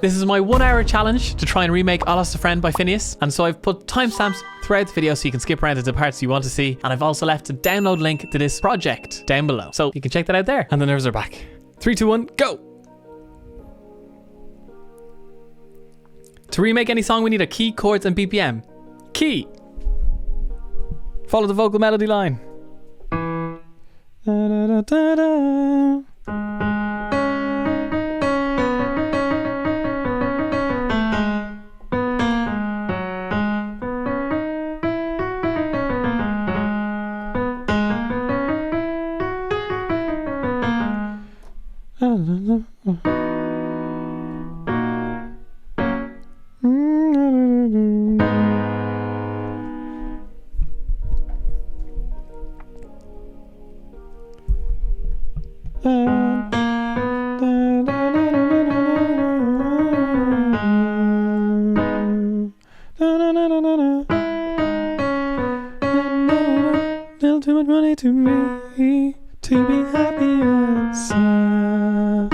This is my 1 hour challenge to try and remake I Lost a Friend by Finneas. And so I've put timestamps throughout the video so you can skip around to the parts you want to see. And I've also left a download link to this project down below. So you can check that out there. And the nerves are back. 3, 2, 1, go! To remake any song, we need a key, chords, and BPM. Key. Follow the vocal melody line. Da, da, da, da, da. Still too much money to me to be happy and sad.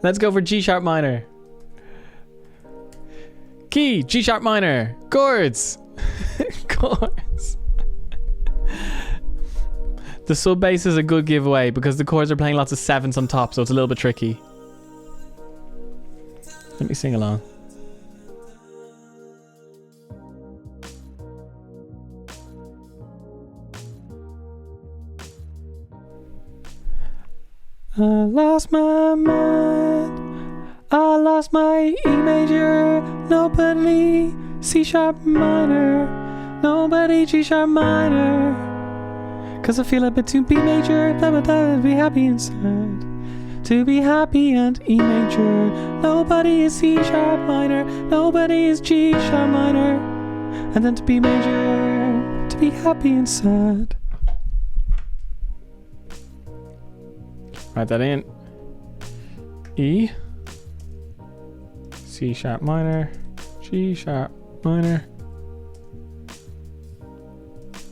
Let's go for G sharp minor. Key, G sharp minor. Chords. Chords. The sub bass is a good giveaway because the chords are playing lots of sevenths on top, so it's a little bit tricky. Let me sing along. I lost my mind, I lost my E major, nobody C sharp minor, nobody G sharp minor, cause I feel a bit too B major, to be happy and sad, to be happy and E major, nobody is C sharp minor, nobody is G sharp minor, and then to B major, to be happy and sad. Write that in. E, C sharp minor, G sharp minor,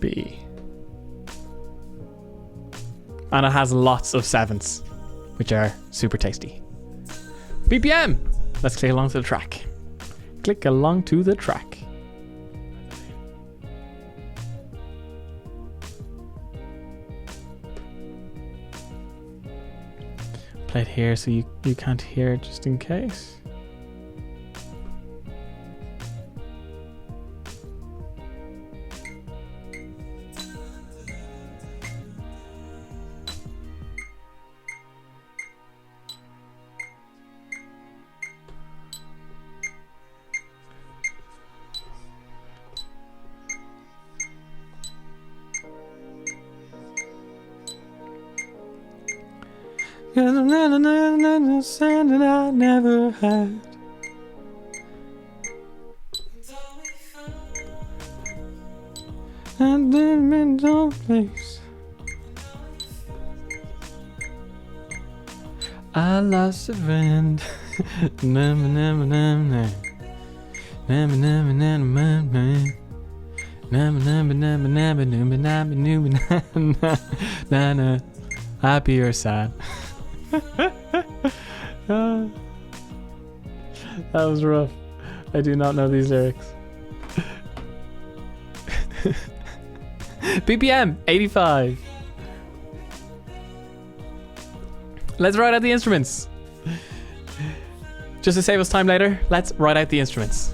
B. And it has lots of sevenths, which are super tasty. BPM! Let's click along to the track. Click along to the track. Play it here so you can't hear it just in case. Cause I'm the sand that I never had. And then in no place. I lost a friend. Happy or sad. That was rough. I do not know these lyrics. BPM 85. Let's write out the instruments. Just to save us time later, let's write out the instruments.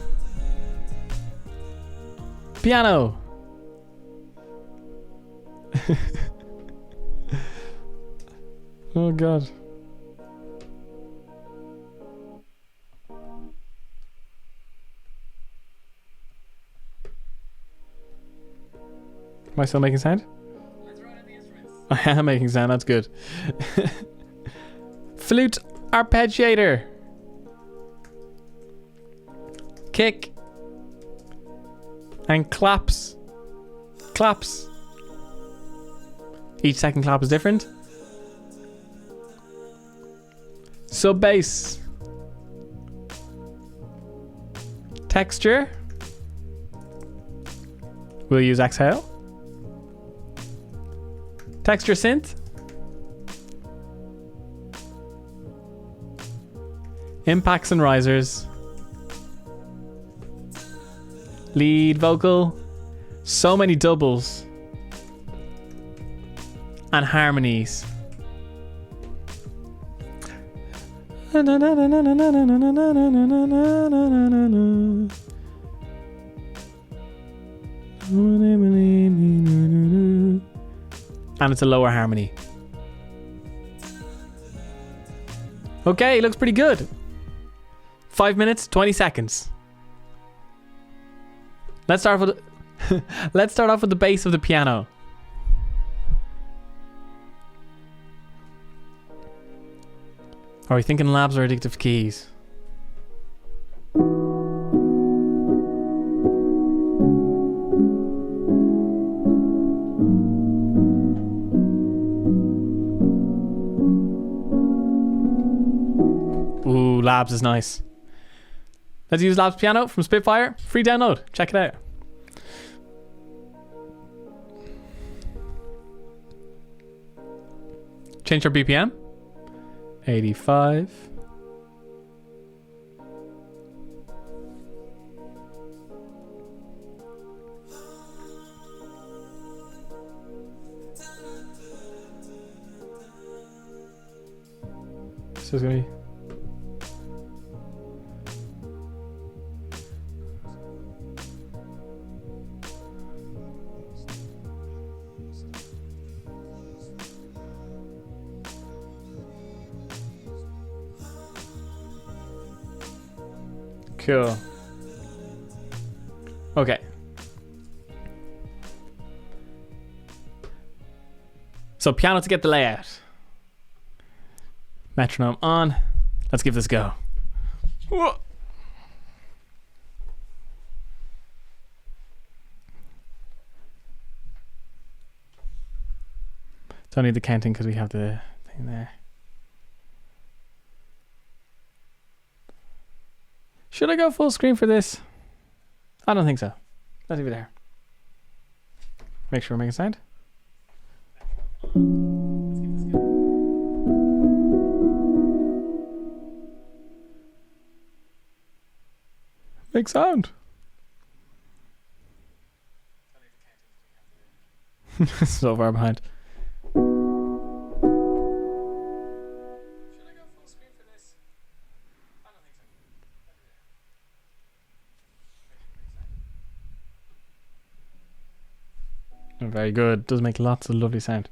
Piano. Oh God. Am I still making sound? Let's write out the instruments. I am making sound, that's good. Flute, arpeggiator. Kick. And claps. Claps. Each second clap is different. Sub bass. Texture. We'll use exhale. Texture synth. Impacts and risers. Lead vocal. So many doubles. And harmonies. And it's a lower harmony. Okay, looks pretty good. 5 minutes, 20 seconds. Let's start with let's start off with the bass of the piano. Are we thinking labs or addictive keys? Ooh, labs is nice. Let's use labs piano from Spitfire. Free download. Check it out. Change our BPM. 85. This is gonna be cool. Okay. So piano to get the layout. Metronome on. Let's give this a go. Whoa. Don't need the counting because we have the thing there. Should I go full screen for this? I don't think so. Let's leave it there. Make sure we're making sound. Make sound. So far behind. Very good. Does make lots of lovely sound.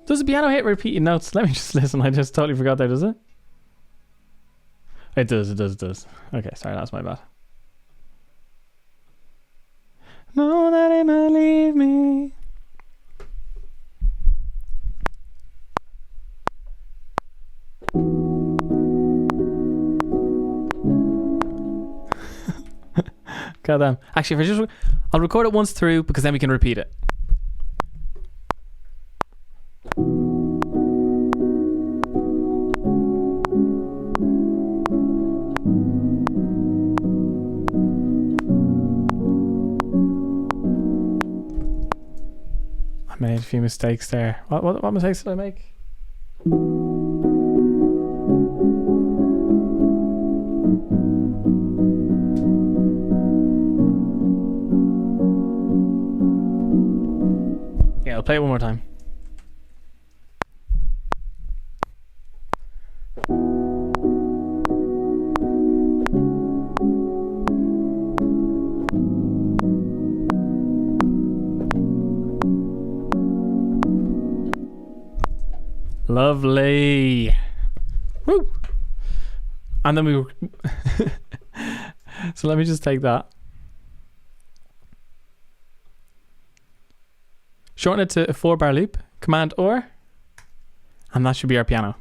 Does the piano hit repeating notes? Let me just listen. I just totally forgot there, does it? It does, it does, it does. Okay, sorry, that's my bad. Know that it might leave me. God damn. Actually, if I just I'll record it once through because then we can repeat it. I made a few mistakes there. What mistakes did I make? Yeah, I'll play it one more time. Lovely. Woo! And then we so let me just take that. Shorten it to a 4-bar loop. Command or. And that should be our piano.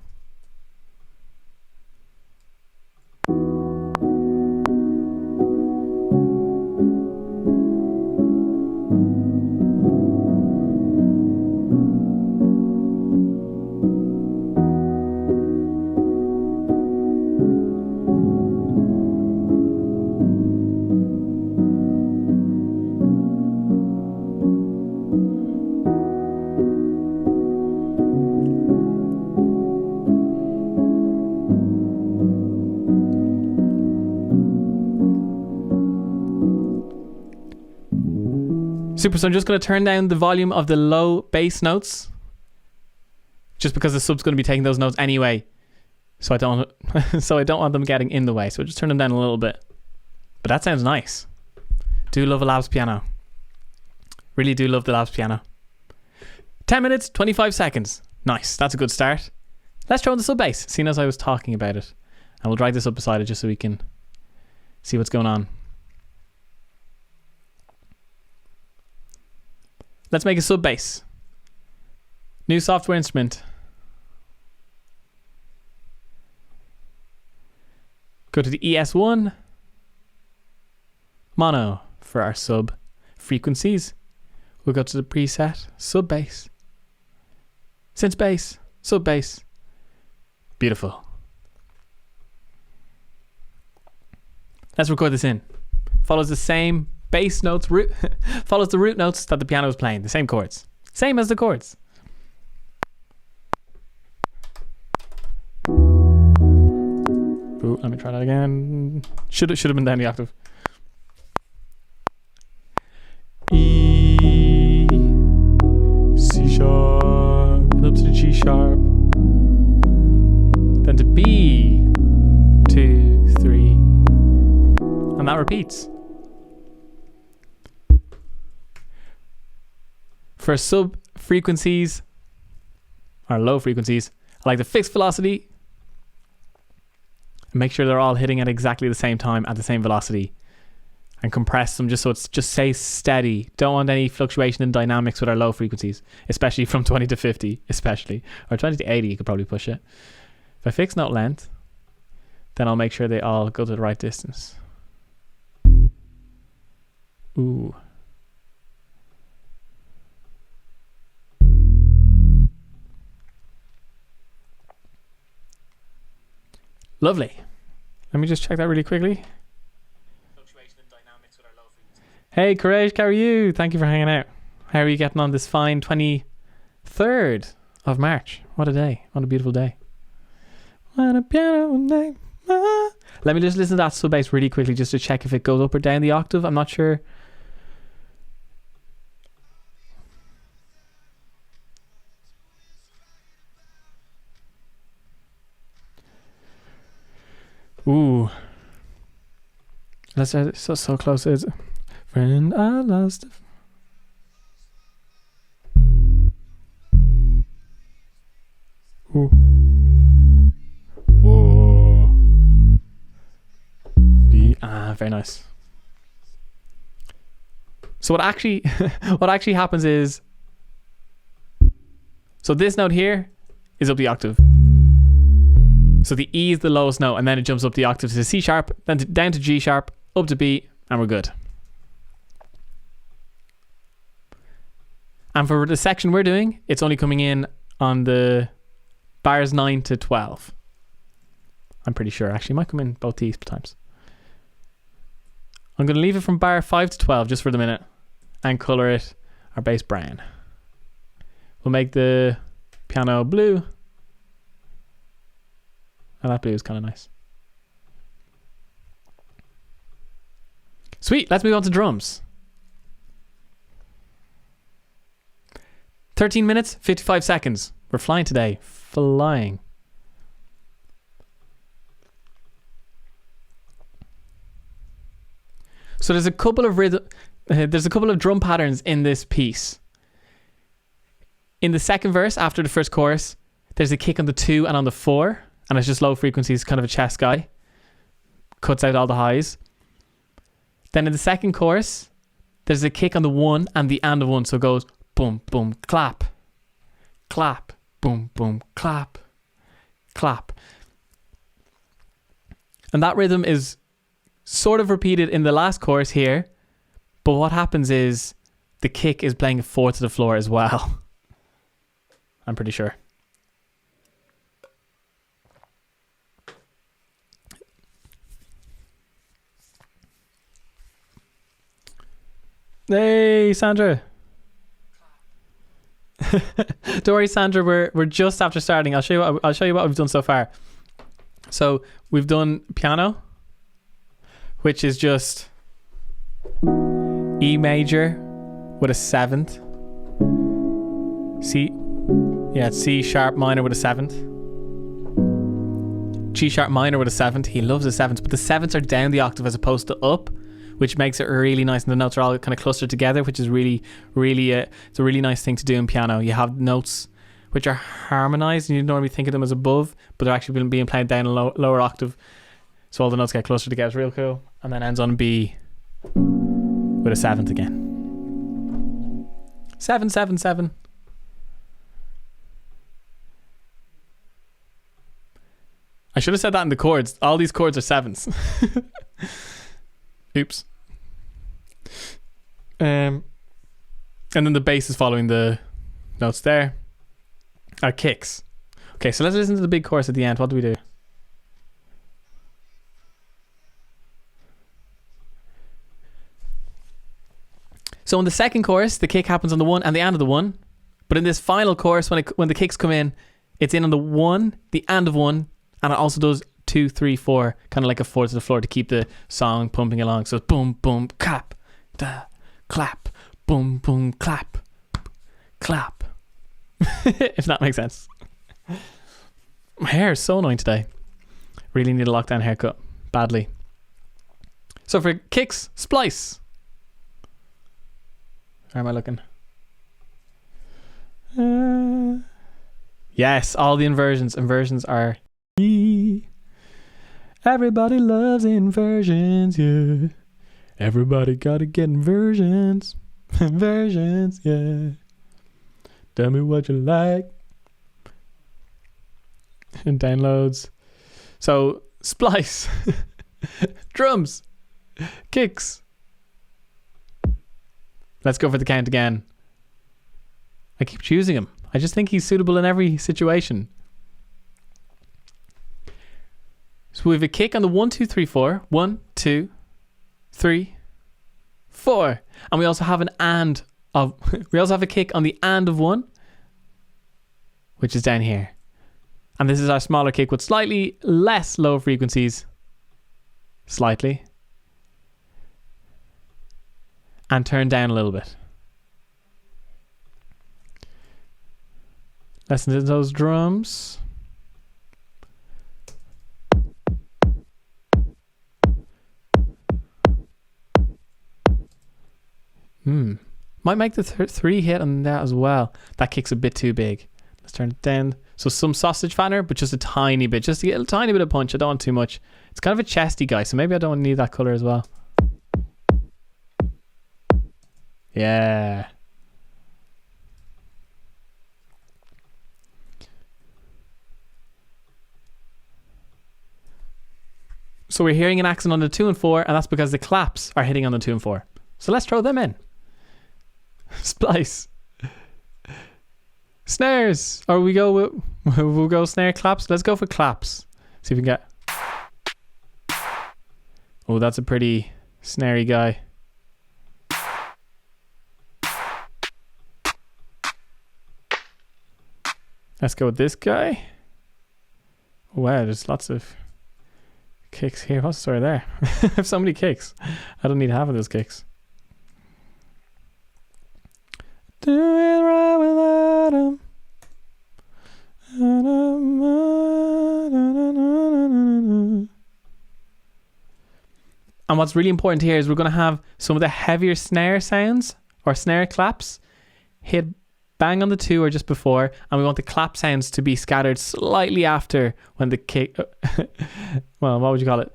Super, so I'm just going to turn down the volume of the low bass notes, just because the sub's going to be taking those notes anyway. So I don't want them getting in the way. So just turn them down a little bit. But that sounds nice. Do love a Labs piano. Really do love the Labs piano. 10 minutes, 25 seconds. Nice. That's a good start. Let's throw in the sub bass, seeing as I was talking about it. And we'll drag this up beside it just so we can see what's going on. Let's make a sub bass. New software instrument. Go to the ES1. Mono for our sub frequencies. We'll go to the preset sub bass. Synth bass, sub bass. Beautiful. Let's record this in. Follows the same bass notes, follows the root notes that the piano is playing, the same chords. Same as the chords. Ooh, let me try that again. Should have been down the octave. E, C sharp, and up to the G sharp. Then to B, 2, 3. And that repeats. For sub frequencies, or low frequencies, I like the fixed velocity. And make sure they're all hitting at exactly the same time at the same velocity. And compress them just so it's just stays steady. Don't want any fluctuation in dynamics with our low frequencies, especially from 20 to 50, especially. Or 20 to 80, you could probably push it. If I fix note length, then I'll make sure they all go to the right distance. Ooh. Lovely. Let me just check that really quickly. Hey, Courage, how are you? Thank you for hanging out. How are you getting on this fine 23rd of March? What a day. What a beautiful day. What a beautiful day. Ah. Let me just listen to that sub bass really quickly just to check if it goes up or down the octave. I'm not sure. Ooh. Let's so close. It's friend I lost. Ooh. Whoa. Very nice. So what actually happens is, so this note here is up the octave. So the E is the lowest note, and then it jumps up the octave to C sharp, then down to G sharp, up to B, and we're good. And for the section we're doing, it's only coming in on the bars 9 to 12. I'm pretty sure. Actually, it might come in both these times. I'm going to leave it from bar 5 to 12 just for the minute and colour it our bass brown. We'll make the piano blue. And that blue is kind of nice. Sweet, let's move on to drums. 13 minutes, 55 seconds. We're flying today. Flying. So there's a couple of drum patterns in this piece. In the second verse, after the first chorus, there's a kick on the 2 and on the 4, and it's just low frequencies, kind of a chest guy. Cuts out all the highs. Then in the second chorus, there's a kick on the 1 and the and of 1, so it goes boom, boom, clap, clap, boom, boom, clap, clap. And that rhythm is sort of repeated in the last chorus here, but what happens is the kick is playing a 4 to the floor as well. I'm pretty sure. Hey, Sandra. Don't worry, Sandra, we're just after starting. I'll show you what we've done so far. So we've done piano, which is just E major, with a 7th. C, yeah, it's C sharp minor with a 7th. G sharp minor with a 7th. He loves the 7ths, but the 7ths are down the octave as opposed to up, which makes it really nice, and the notes are all kind of clustered together, which is really, really, it's a really nice thing to do in piano. You have notes which are harmonized, and you normally think of them as above, but they're actually being played down a lower octave, so all the notes get clustered together. It's real cool. And then ends on B with a 7th again. 7, 7, 7. I should have said that in the chords. All these chords are 7s. Oops. And then the bass is following the notes there. Our kicks. Okay, so let's listen to the big chorus at the end. What do we do? So in the second chorus, the kick happens on the 1 and the and of the 1. But in this final chorus, when the kicks come in, it's in on the 1, the and of 1, and it also does 2, 3, 4, kind of like a 4 to the floor to keep the song pumping along. So it's boom, boom, clap, da, clap, boom, boom, clap, clap. If that makes sense. My hair is so annoying today. Really need a lockdown haircut badly. So for kicks, splice. How am I looking? Yes, all the inversions. Inversions are... Everybody loves inversions, yeah. Everybody gotta get inversions. Inversions, yeah. Tell me what you like. And downloads. So, splice. Drums. Kicks. Let's go for the count again. I keep choosing him. I just think he's suitable in every situation. So we have a kick on the 1, 2, 3, 4. 1, 2, 3, 4. And we also have an and of we also have a kick on the and of 1, which is down here. And this is our smaller kick with slightly less low frequencies. Slightly. And turn down a little bit. Listen to those drums. Might make the 3 hit on that as well. That kick's a bit too big. Let's turn it down. So some sausage fanner, but just a tiny bit. Just to get a tiny bit of punch. I don't want too much. It's kind of a chesty guy, so maybe I don't need that colour as well. Yeah. So we're hearing an accent on the 2 and 4, and that's because the claps are hitting on the 2 and 4. So let's throw them in. Splice. Snares. Or we'll go snare claps. Let's go for claps. See if we can get... Oh, that's a pretty snarey guy. Let's go with this guy. Oh, wow, there's lots of kicks here. What's the story there? I have so many kicks. I don't need half of those kicks. Do it right without him. And what's really important here is we're going to have some of the heavier snare sounds or snare claps hit bang on the 2 or just before, and we want the clap sounds to be scattered slightly after when the kick well, what would you call it?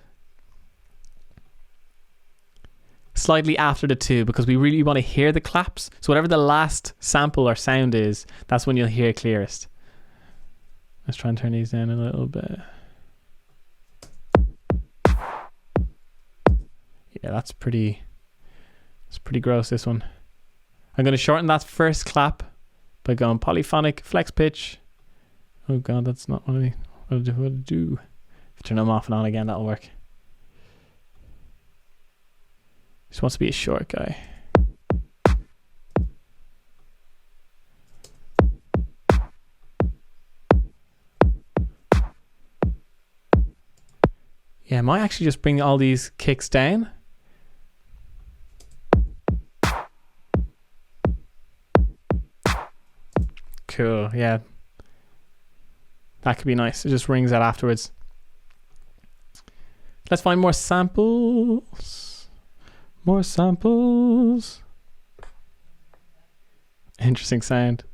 Slightly after the 2, because we really want to hear the claps. So whatever the last sample or sound is, that's when you'll hear clearest. Let's try and turn these down a little bit. Yeah, that's pretty gross, this one. I'm going to shorten that first clap by going polyphonic, flex pitch. Oh god, that's not what I do. If I turn them off and on again, that'll work. Just wants to be a short guy. Yeah, I might actually just bring all these kicks down. cool. Yeah. That could be nice. It just rings out afterwards. Let's find more samples. More samples. Interesting sound.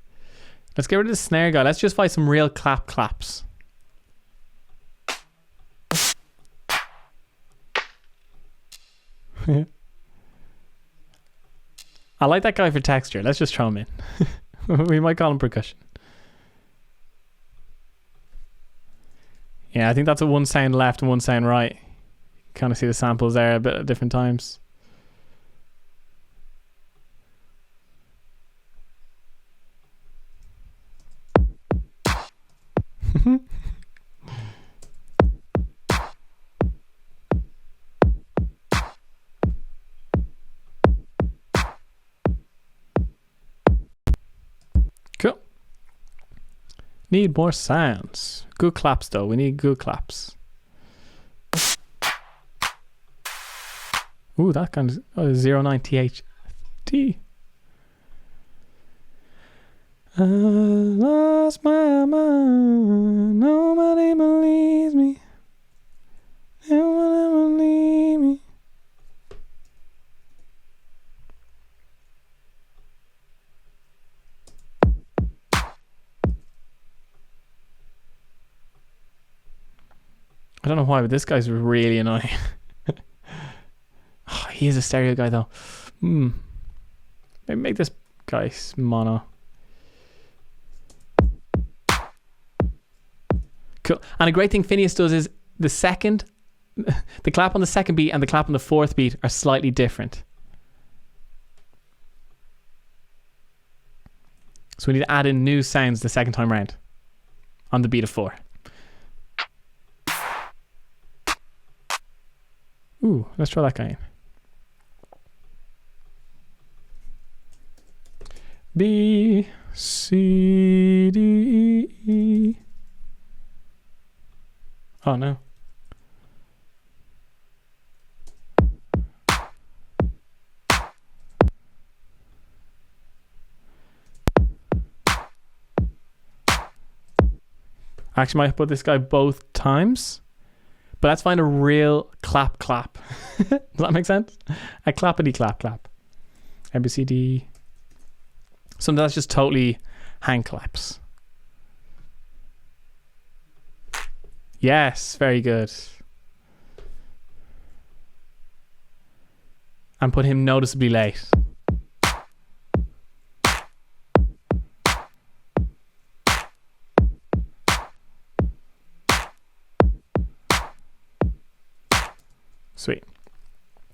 Let's get rid of the snare guy. Let's just find some real claps. I like that guy for texture. Let's just throw him in. We might call him percussion. Yeah, I think that's a one sound left and one sound right. Kind of see the samples there a bit at different times. Cool. Need more sounds. Good claps though. We need good claps. Ooh, that kind of 09 THT. I lost my mind. Nobody believes me. No one ever leave me. I don't know why, but this guy's really annoying. Oh, he is a stereo guy though. Maybe make this guy mono. Cool. And a great thing Finneas does is the clap on the second beat and the clap on the fourth beat are slightly different. So we need to add in new sounds the second time round on the beat of 4. Ooh, let's try that guy in. B, C, D, E. Oh no. I actually might put this guy both times. But let's find a real clap. Does that make sense? A clappity clap. A, B, C, D. Something that's just totally hand claps. Yes, very good. And put him noticeably late. Sweet.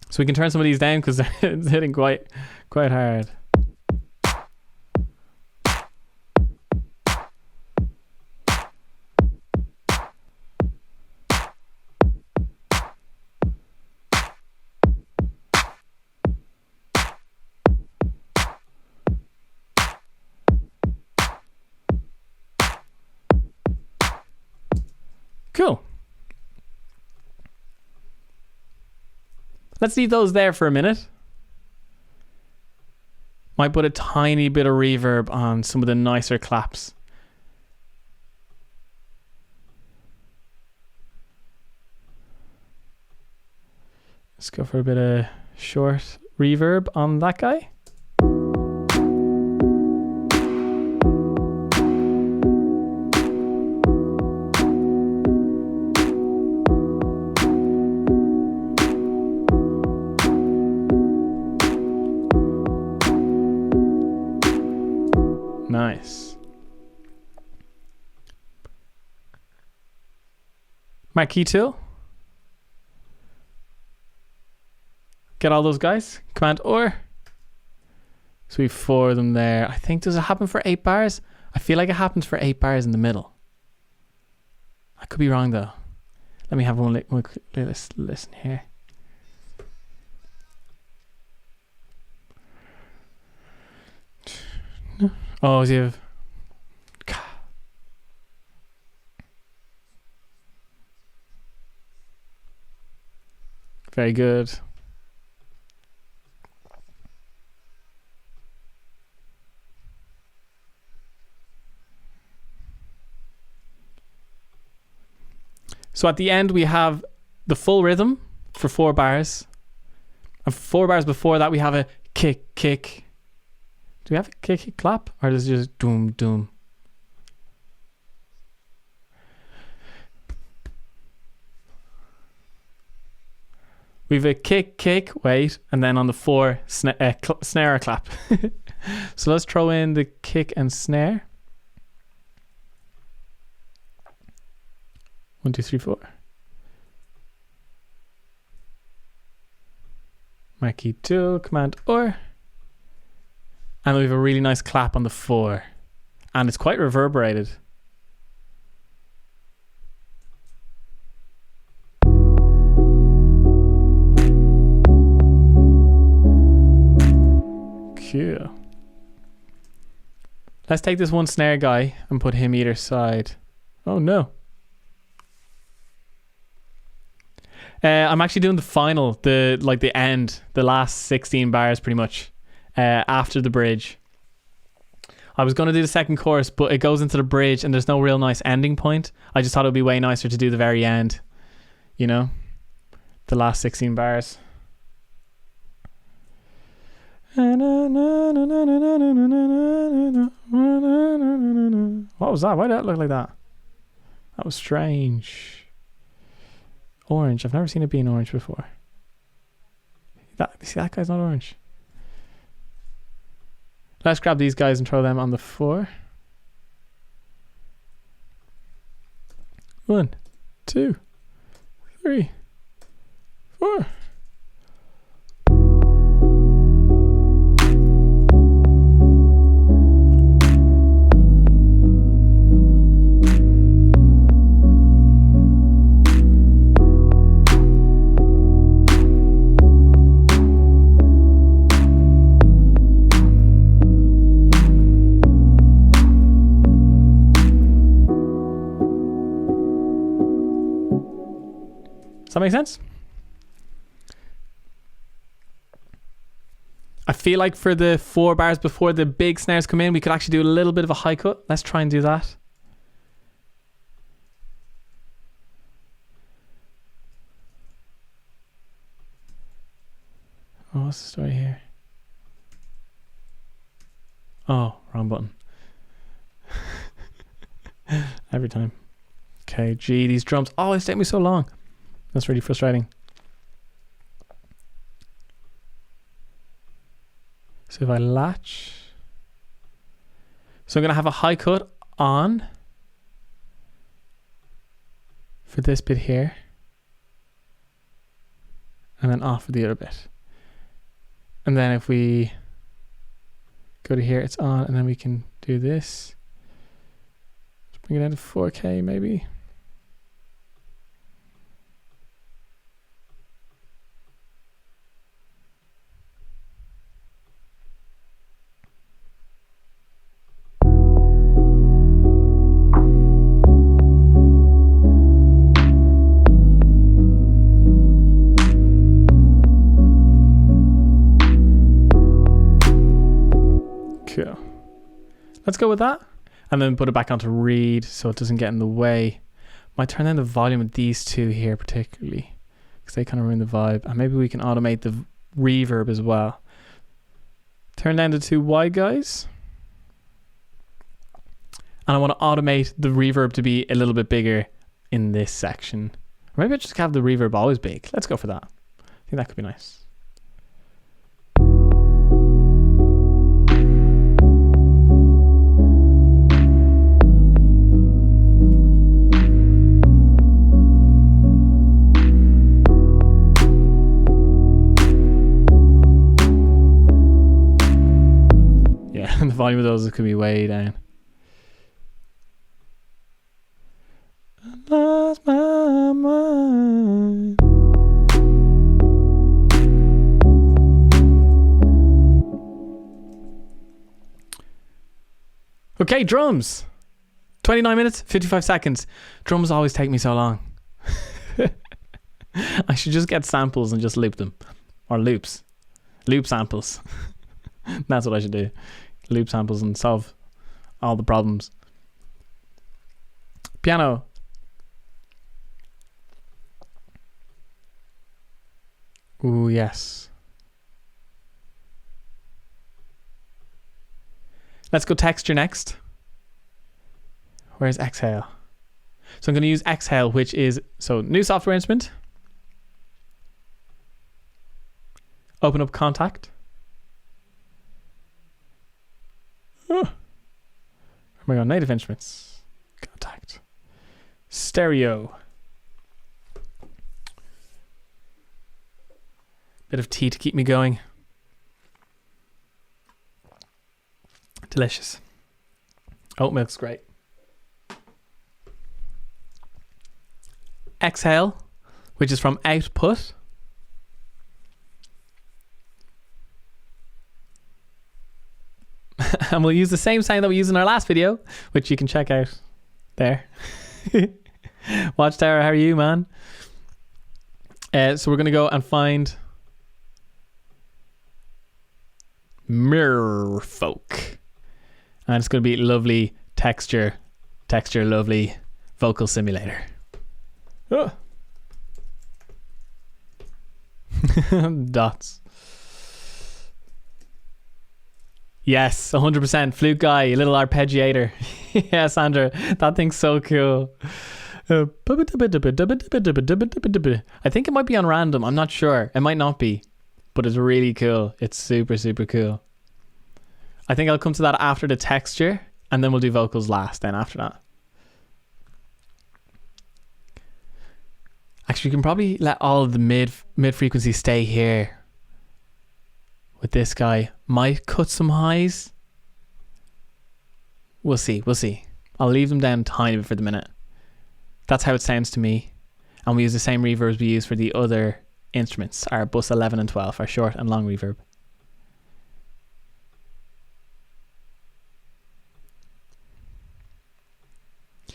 So we can turn some of these down because it's hitting quite hard. Cool. Let's leave those there for a minute. Might put a tiny bit of reverb on some of the nicer claps. Let's go for a bit of short reverb on that guy. Nice. Marquee tool. Get all those guys. Command or. So we have 4 of them there. I think, does it happen for 8 bars? I feel like it happens for 8 bars in the middle. I could be wrong though. Let me have one listen here. Oh, so you have very good. So at the end we have the full rhythm for 4 bars. And 4 bars before that we have a kick, kick. Do we have a kick, kick, clap? Or is it just doom, doom? We have a kick, kick, wait, and then on the 4, snare or clap. So let's throw in the kick and snare. 1, 2, 3, 4. Marquee tool, command or. And we have a really nice clap on the 4. And it's quite reverberated. Cool. Let's take this one snare guy and put him either side. Oh no. I'm actually doing the final, the end, the last 16 bars pretty much, after the bridge. I was going to do the second chorus, but it goes into the bridge and there's no real nice ending point. I just thought it would be way nicer to do the very end, you know, the last 16 bars. What was that? Why did that look like that? That was strange. Orange. I've never seen it being orange before. See, that guy's not orange. Let's grab these guys and throw them on the 4. 1, 2, 3, 4. Does that make sense? I feel like for the 4 bars before the big snares come in, we could actually do a little bit of a high cut. Let's try and do that. Oh, what's the story here? Oh, wrong button. Every time. Okay, gee, these drums always take me so long. That's really frustrating. So if I latch, so I'm going to have a high cut on for this bit here, and then off for the other bit. And then if we go to here, it's on, and then we can do this. Let's bring it down to 4K maybe. Cool. Let's go with that. And then put it back onto reed so it doesn't get in the way. Might turn down the volume of these two here particularly, because they kind of ruin the vibe. And maybe we can automate the reverb as well. Turn down the 2 wide guys. And I want to automate the reverb to be a little bit bigger in this section. Or maybe I just have the reverb always big. Let's go for that. I think that could be nice. And the volume of those could be way down. I lost my mind. Okay, drums. 29 minutes, 55 seconds. Drums always take me so long. I should just get samples and just loop them. Or loops. Loop samples. That's what I should do. Loop samples and solve all the problems. Piano. Ooh, yes. Let's go texture next. Where's exhale? So I'm going to use exhale, which is, so new software instrument. Open up contact. Oh. Oh my god, native instruments. Contact. Stereo. Bit of tea to keep me going. Delicious. Oat milk's great. Exhale, which is from output. And we'll use the same sound that we used in our last video, which you can check out there. Watchtower, how are you, man? So we're going to go and find Merfolk. And it's going to be lovely texture, lovely vocal simulator. Oh. Dots. Yes, 100%. Flute guy, a little arpeggiator. Yeah, Sandra, that thing's so cool. I think it might be on random. I'm not sure. It might not be, but it's really cool. It's super, super cool. I think I'll come to that after the texture, and then we'll do vocals last then after that. Actually, we can probably let all of the mid frequency stay here with this guy. Might cut some highs. We'll see. I'll leave them down tiny bit for the minute. That's how it sounds to me. And we use the same reverbs we use for the other instruments, our bus 11 and 12, our short and long reverb.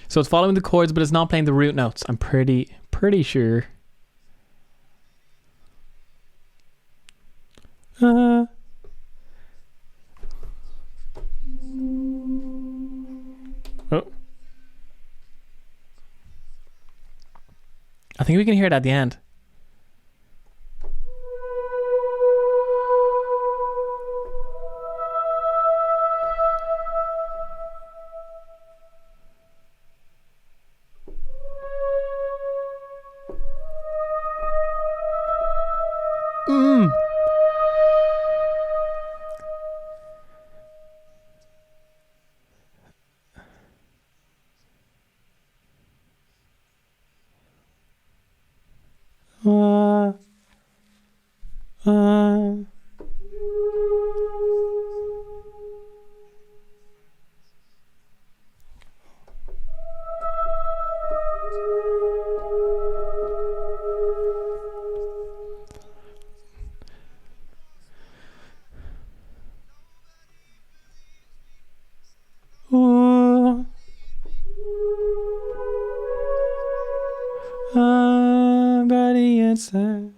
So it's following the chords, but it's not playing the root notes. I'm pretty sure. Oh. I think we can hear it at the end. Got the answer.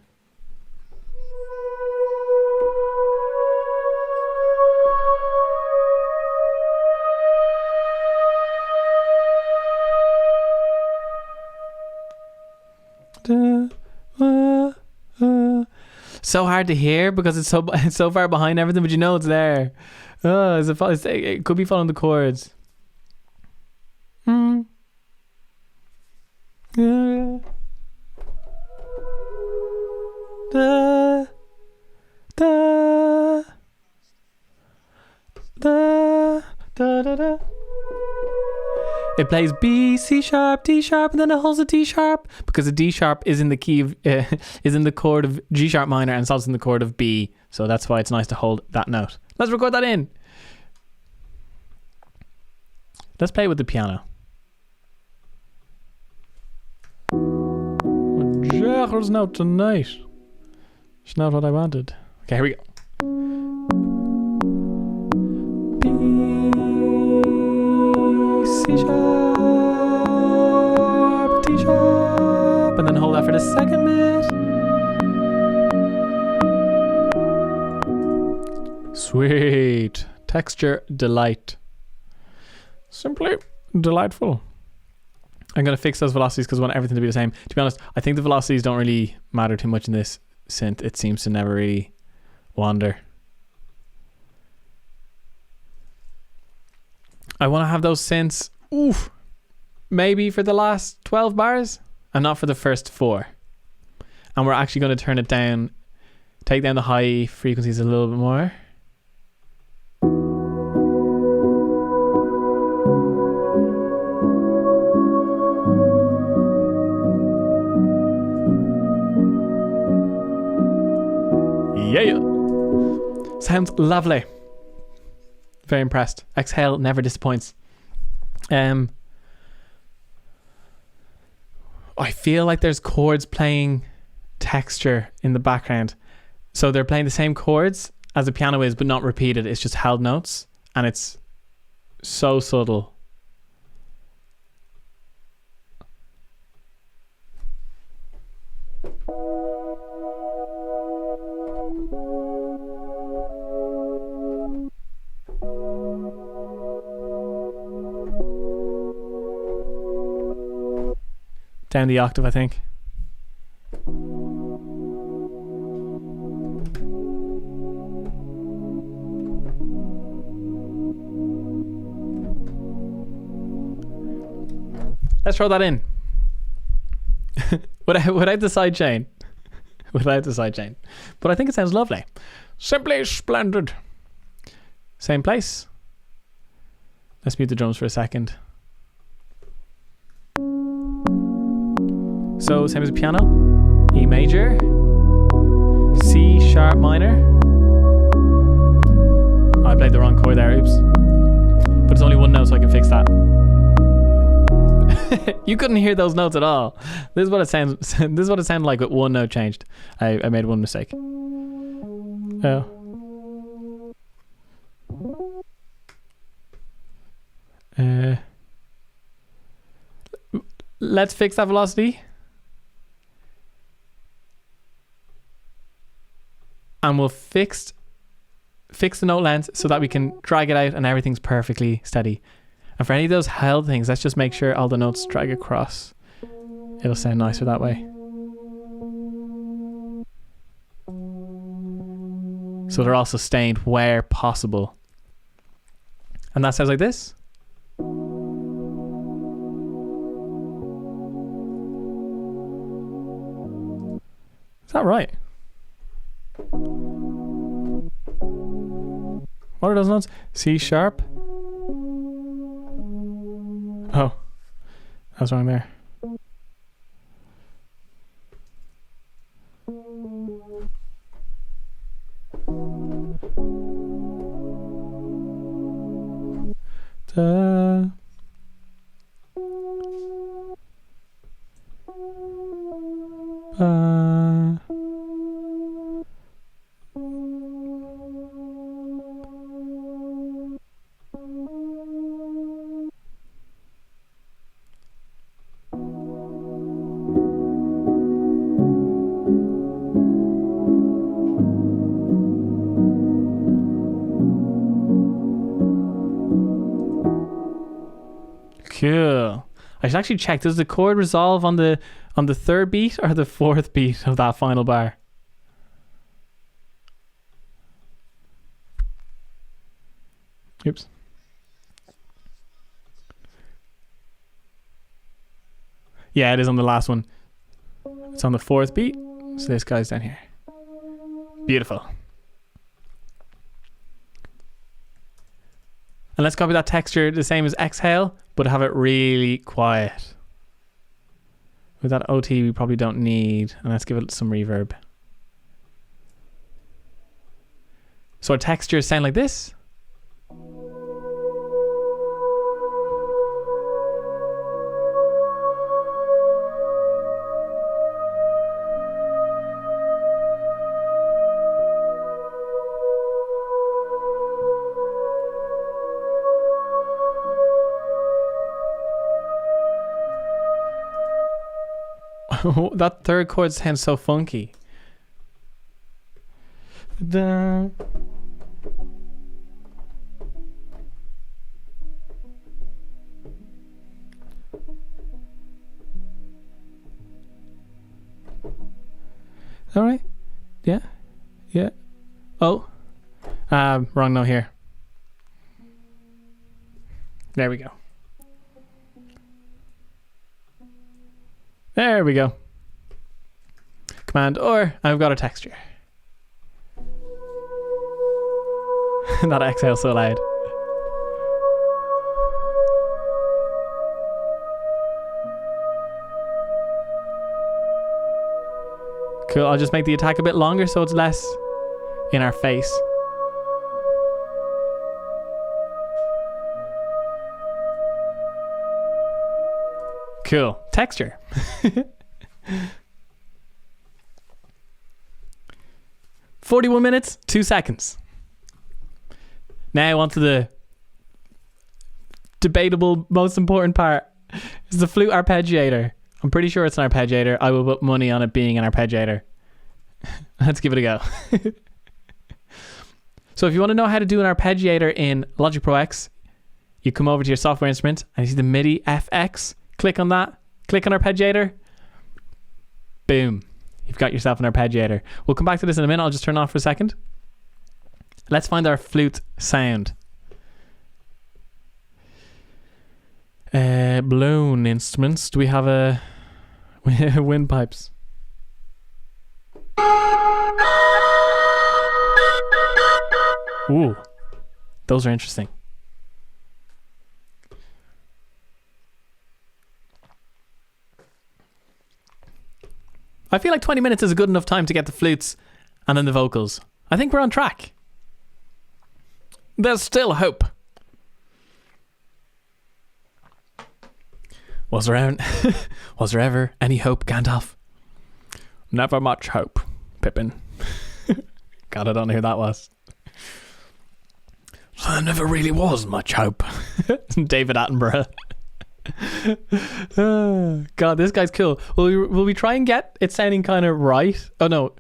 So hard to hear because it's so far behind everything, but you know it's there. It could be following the chords. Yeah. It plays B, C sharp, D sharp, and then it holds a D sharp because the D sharp is in the key of, is in the chord of G sharp minor, and it's also in the chord of B. So that's why it's nice to hold that note. Let's record that in. Let's play it with the piano. Jackal's note tonight. It's not what I wanted. Okay, here we go. B, C sharp, D sharp, and then hold that for the second bit. Sweet. Texture delight. Simply delightful. I'm going to fix those velocities because I want everything to be the same. To be honest, I think the velocities don't really matter too much in this synth, it seems to never really wander. I want to have those synths, oof, maybe for the last 12 bars and not for the first 4. And we're actually going to turn it down, take down the high frequencies a little bit more. Yeah, sounds lovely. Very impressed. Exhale never disappoints. I feel like there's chords playing texture in the background, so they're playing the same chords as the piano is, but not repeated. It's just held notes, and it's so subtle. Down the octave, I think. Let's throw that in. without the side chain. Without the side chain. But I think it sounds lovely. Simply splendid. Same place. Let's mute the drums for a second. So same as the piano. E major, C sharp minor. Oh, I played the wrong chord there, oops. But it's only one note, so I can fix that. You couldn't hear those notes at all. This is what it sounds. This is what it sounded like with one note changed. I made one mistake. Oh. Let's fix that velocity. And we'll fix the note length so that we can drag it out and everything's perfectly steady. And for any of those held things, let's just make sure all the notes drag across. It'll sound nicer that way. So they're all sustained where possible. And that sounds like this. Is that right? What are those notes? C sharp. Oh, I was wrong there. Da. Cool. I should actually check. Does the chord resolve on the third beat or the fourth beat of that final bar? Oops. Yeah, it is on the last one. It's on the fourth beat. So this guy's down here. Beautiful. And let's copy that texture the same as exhale, but have it really quiet. With that OT we probably don't need, and let's give it some reverb. So our textures sound like this. That third chord sounds so funky. Da. All right. Yeah. Yeah. Oh. Wrong note here. There we go. There we go. Command or I've got a texture. That exhale so loud. Cool, I'll just make the attack a bit longer so it's less in our face. Cool. Texture. 41 minutes, 2 seconds. Now on to the debatable, most important part. Is the flute arpeggiator. I'm pretty sure it's an arpeggiator. I will put money on it being an arpeggiator. Let's give it a go. So if you want to know how to do an arpeggiator in Logic Pro X, you come over to your software instrument and you see the MIDI FX. Click on that. Click on arpeggiator. Boom. You've got yourself an arpeggiator. We'll come back to this in a minute. I'll just turn it off for a second. Let's find our flute sound. Blown instruments. Do we have a windpipes? Ooh, those are interesting. I feel like 20 minutes is a good enough time to get the flutes and then the vocals. I think we're on track. There's still hope. Was there ever any hope, Gandalf? Never much hope, Pippin. God, I don't know who that was. There never really was much hope. David Attenborough. God, this guy's cool. Will we try and get it sounding kind of right? Oh no.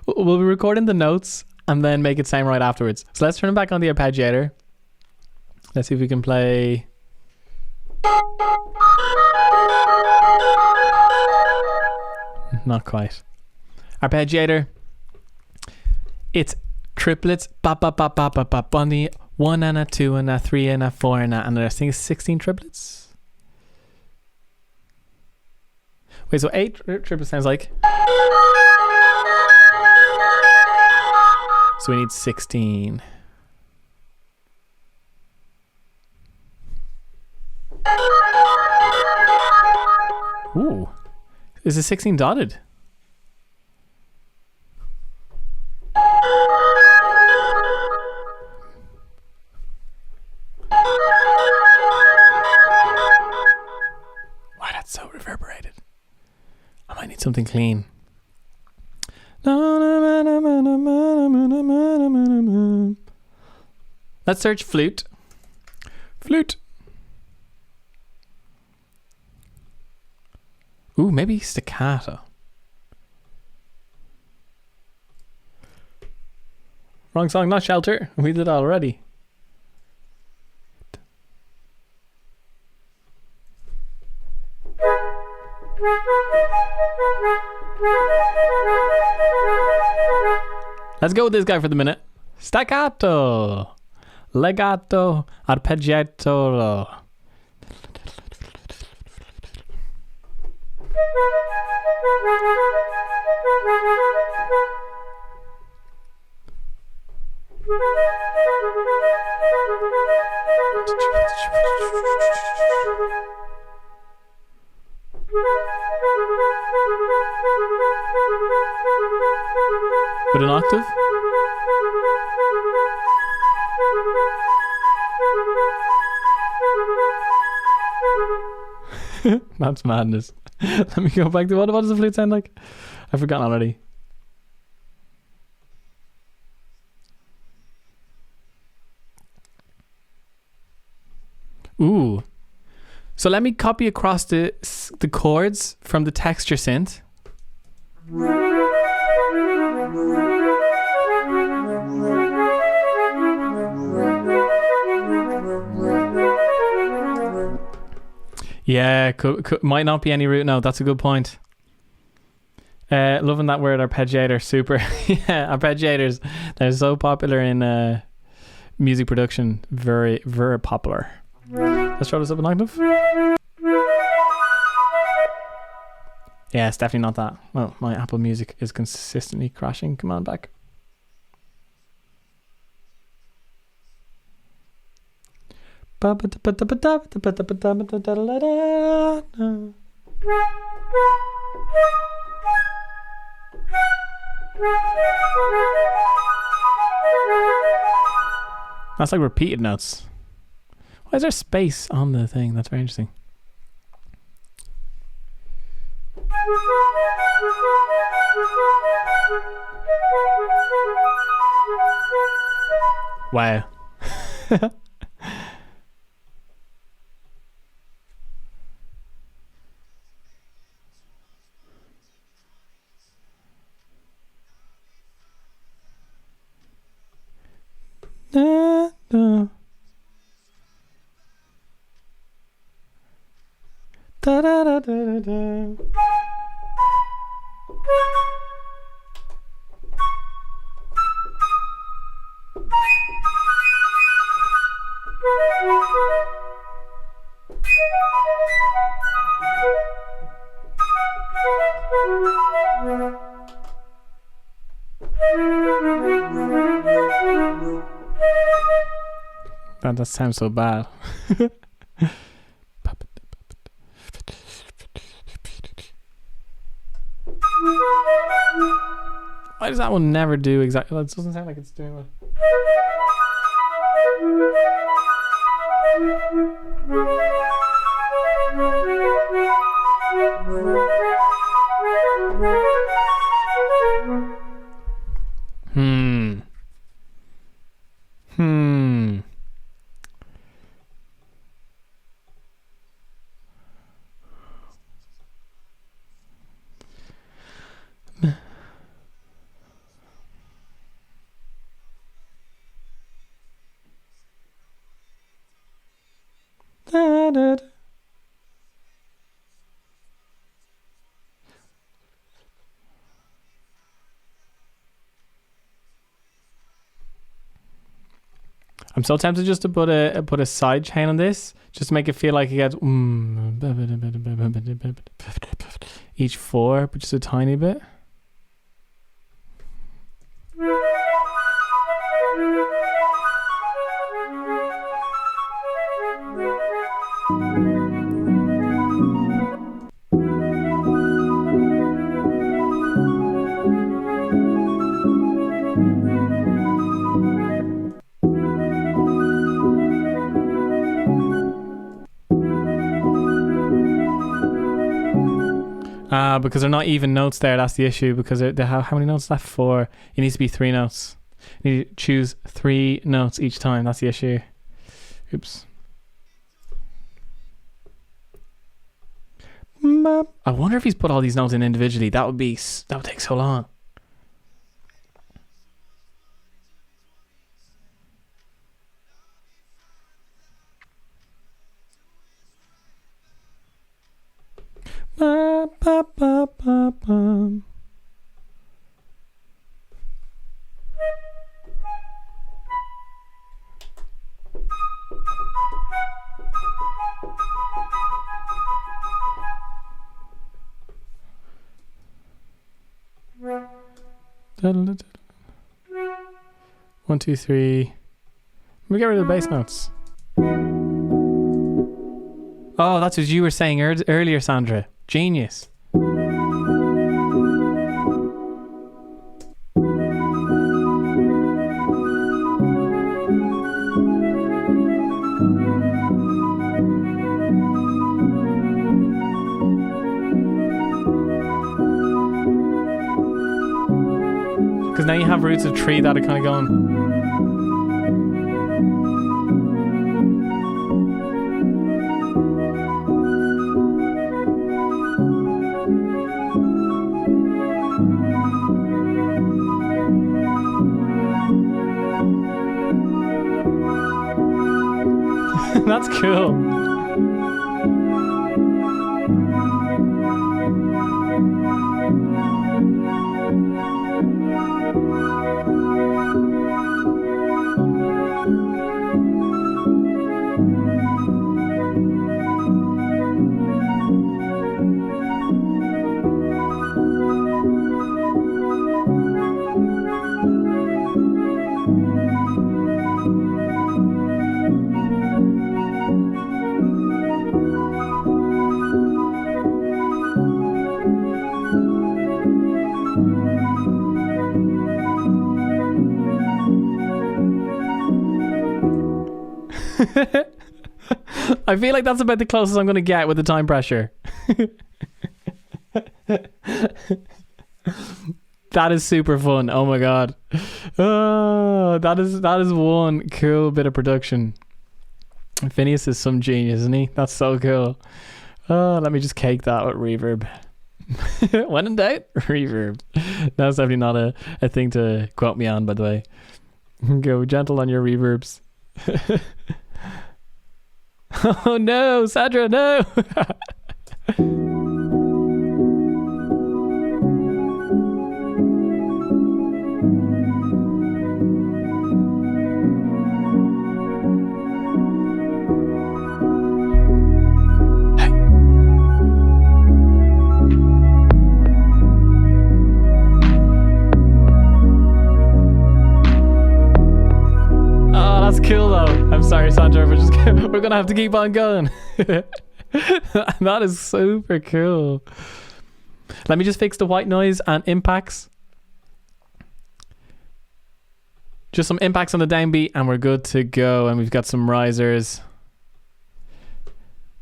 We'll be recording the notes and then make it sound right afterwards. So let's turn it back on the arpeggiator. Let's see if we can play. Not quite. Arpeggiator. It's triplets. Bop bop bop bop bop bop on the 1 and a 2 and a 3 and a 4 and I think it's 16 triplets. Wait, so 8 triplets sounds like. So we need 16. Ooh. Is it 16 dotted? Wow, that's so reverberated. I might need something clean. Let's search flute. Flute. Ooh, maybe staccato. Wrong song, not Shelter. We did that already. Let's go with this guy for the minute. Staccato. Legato. Arpeggiator. With an octave? That's madness. Let me go back to what does the flute sound like? I've forgotten already. Ooh. So let me copy across the chords from the texture synth. Yeah, might not be any root note. That's a good point. Loving that word arpeggiator. Super. Yeah, arpeggiators. They're so popular in music production. Very, very popular. Let's try this up an octave. Yeah, it's definitely not that. Well, my Apple Music is consistently crashing. Come on, back. That's like repeated notes. Why is there space on the thing? That's very interesting. Wow. Da, da. Da, da, da, da, da. That sounds so bad. Why does that one never do exactly? It doesn't sound like it's doing what. I'm so tempted just to put a side chain on this, just to make it feel like it gets each 4, but just a tiny bit. Because they're not even notes there, that's the issue. Because they have, how many notes left? 4. It needs to be 3 notes. You need to choose 3 notes each time. That's the issue. Oops. I wonder if he's put all these notes in individually. That would take so long. Ba, ba, ba, ba, ba. One, two, three. We get rid of the bass notes. Oh, that's what you were saying earlier, Sandra. Genius. Because now you have roots of tree that are kind of going. That's cool. I feel like that's about the closest I'm going to get with the time pressure. That is super fun. Oh my god. Oh, that is one cool bit of production. Finneas is some genius, isn't he? That's so cool. Oh, let me just cake that with reverb. When in doubt, reverb. That's definitely not a thing to quote me on, by the way. Go gentle on your reverbs. Oh no, Sandra, no! Cool though. I'm sorry, Sandra. We're gonna have to keep on going. That is super cool. Let me just fix the white noise and impacts. Just some impacts on the downbeat, and we're good to go. And we've got some risers.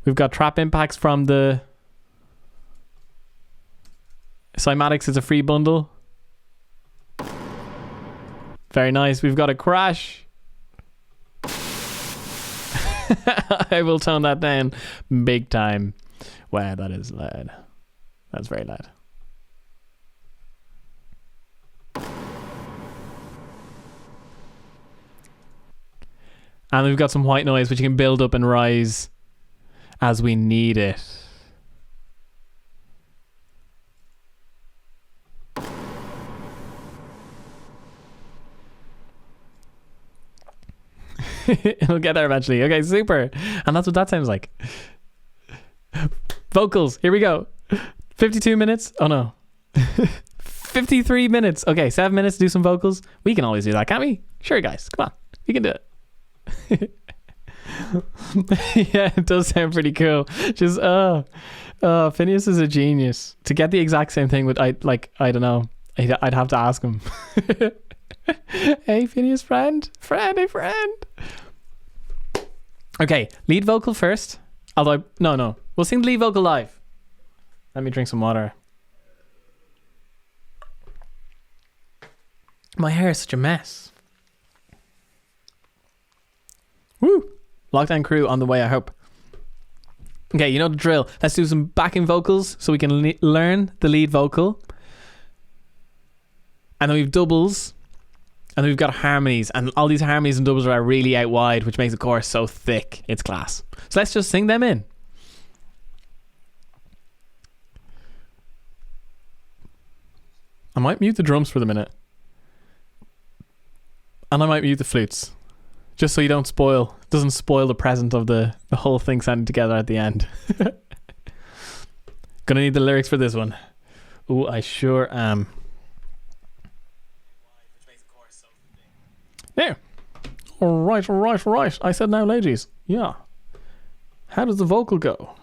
We've got trap impacts from the Cymatics. It's a free bundle. Very nice. We've got a crash. I will tone that down big time. Wow, that is loud. That's very loud. And we've got some white noise which you can build up and rise as we need it. It'll get there eventually. Okay, super. And that's what that sounds like. Vocals, here we go. 52 minutes. Oh no. 53 minutes. Okay, 7 minutes to do some vocals. We can always do that, can't we? Sure, guys. Come on. We can do it. Yeah, it does sound pretty cool. Just, Finneas is a genius. To get the exact same thing with, I don't know. I'd have to ask him. Hey, Finneas, friend. Hey, friend. Okay, lead vocal first. Although, no. We'll sing the lead vocal live. Let me drink some water. My hair is such a mess. Woo! Lockdown crew on the way, I hope. Okay, you know the drill. Let's do some backing vocals so we can learn the lead vocal. And then we've doubles. And then we've got harmonies. And all these harmonies and doubles are really out wide, which makes the chorus so thick. It's class. So let's just sing them in. I might mute the drums for the minute. And I might mute the flutes. Just so you doesn't spoil the present of the whole thing sounding together at the end. Gonna need the lyrics for this one. Ooh, I sure am. There. All right. I said now, ladies. Yeah. How does the vocal go?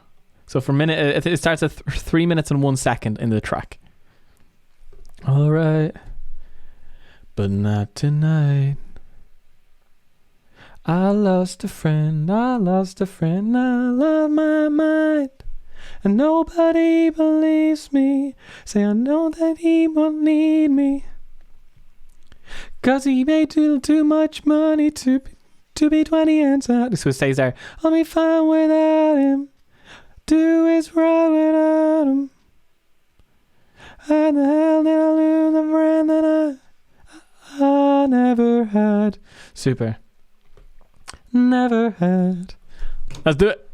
So for a minute, it starts at 3 minutes and 1 second in the track. All right. But not tonight. I lost a friend, I lost my mind. And nobody believes me. Say I know that he won't need me. 'Cause he made too much money to be 20 and sad. So it stays there. I'll be fine without him. Do is right without him. How the hell did I lose a friend that I never had? Super. Never had. Let's do it.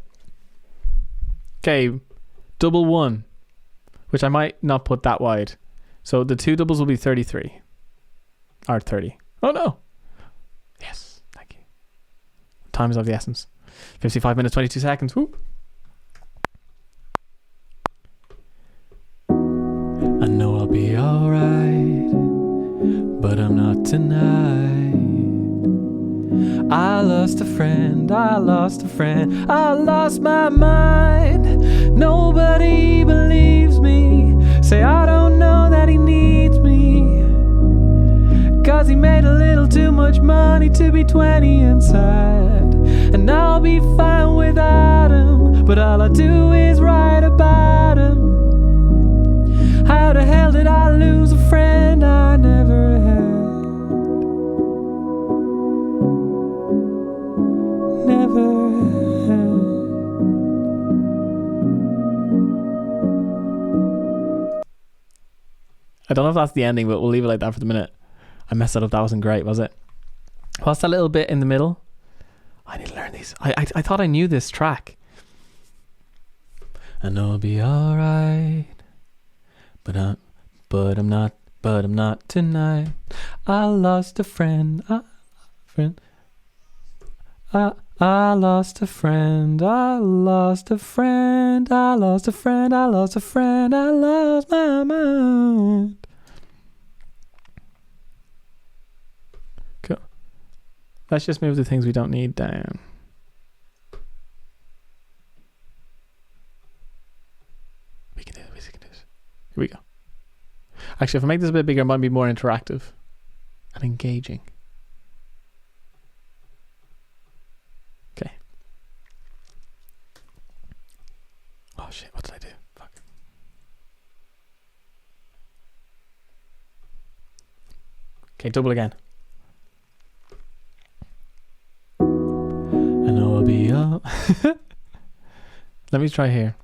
Okay, double one, which I might not put that wide. So the two doubles will be 33. Or 30. Oh no. Yes, thank you. Time is of the essence. 55 minutes, 22 seconds. Woo. I know I'll be alright, but I'm not tonight. I lost a friend, I lost my mind. Nobody believes me. Say I don't know that he needs me. 'Cause he made a little too much money to be 20 and sad. and I'll be fine without him. But all I do is write about him. How the hell did I lose a friend I never had? Never had. I don't know if that's the ending, but we'll leave it like that for the minute. I messed that up. That wasn't great, was it? What's that little bit in the middle? I need to learn these. I thought I knew this track. I know I'll be alright, but I'm not tonight. I lost a friend. I lost a friend. I lost a friend. I lost a friend. I lost a friend. I lost my mind. Cool. Let's just move the things we don't need down. We can do this. We can do this. Here we go. Actually, if I make this a bit bigger, it might be more interactive and engaging. Okay. Oh shit, what did I do? Fuck. Okay, double again. I know I'll be all... Let me try here.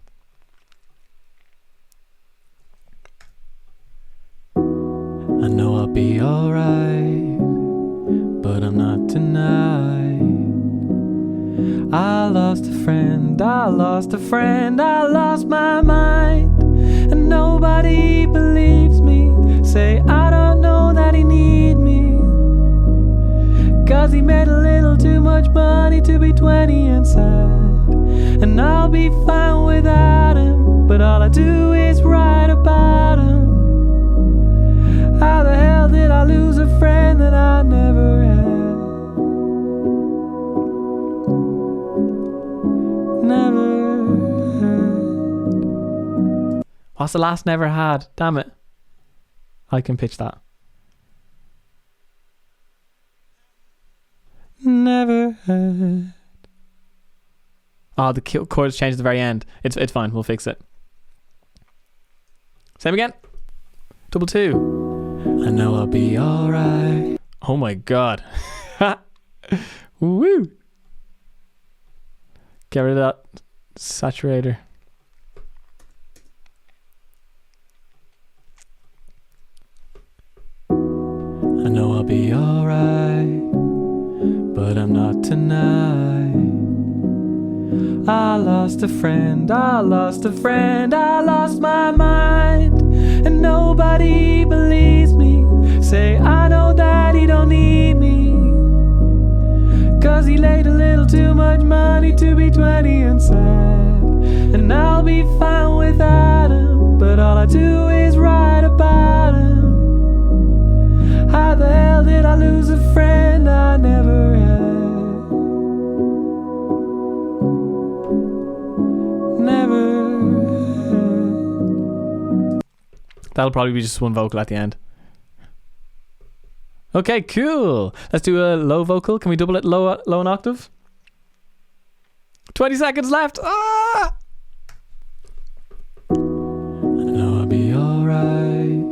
I know I'll be alright, but I'm not tonight. I lost a friend, I lost a friend, I lost my mind. And nobody believes me, say I don't know that he need me. Cause he made a little too much money to be 20 and sad. And I'll be fine without him, but all I do is write about him. How the hell did I lose a friend that I never had? Never had. What's the last never had? Damn it. I can pitch that. Never had. Oh, the chords changed at the very end. It's fine. We'll fix it. Same again. Double two. I know I'll be alright. Oh my god. Woo. Get rid of that saturator. I know I'll be alright, but I'm not tonight. I lost a friend, I lost a friend, I lost my mind. And nobody believes me, say I know that he don't need me. Cause he laid a little too much money to be 20 and sad. And I'll be fine without him, but all I do is write about him. How the hell did I lose a friend I never had? Never had. That'll probably be just one vocal at the end. Okay, cool. Let's do a low vocal. Can we double it low an octave? 20 seconds left. Ah! I know I'll be alright,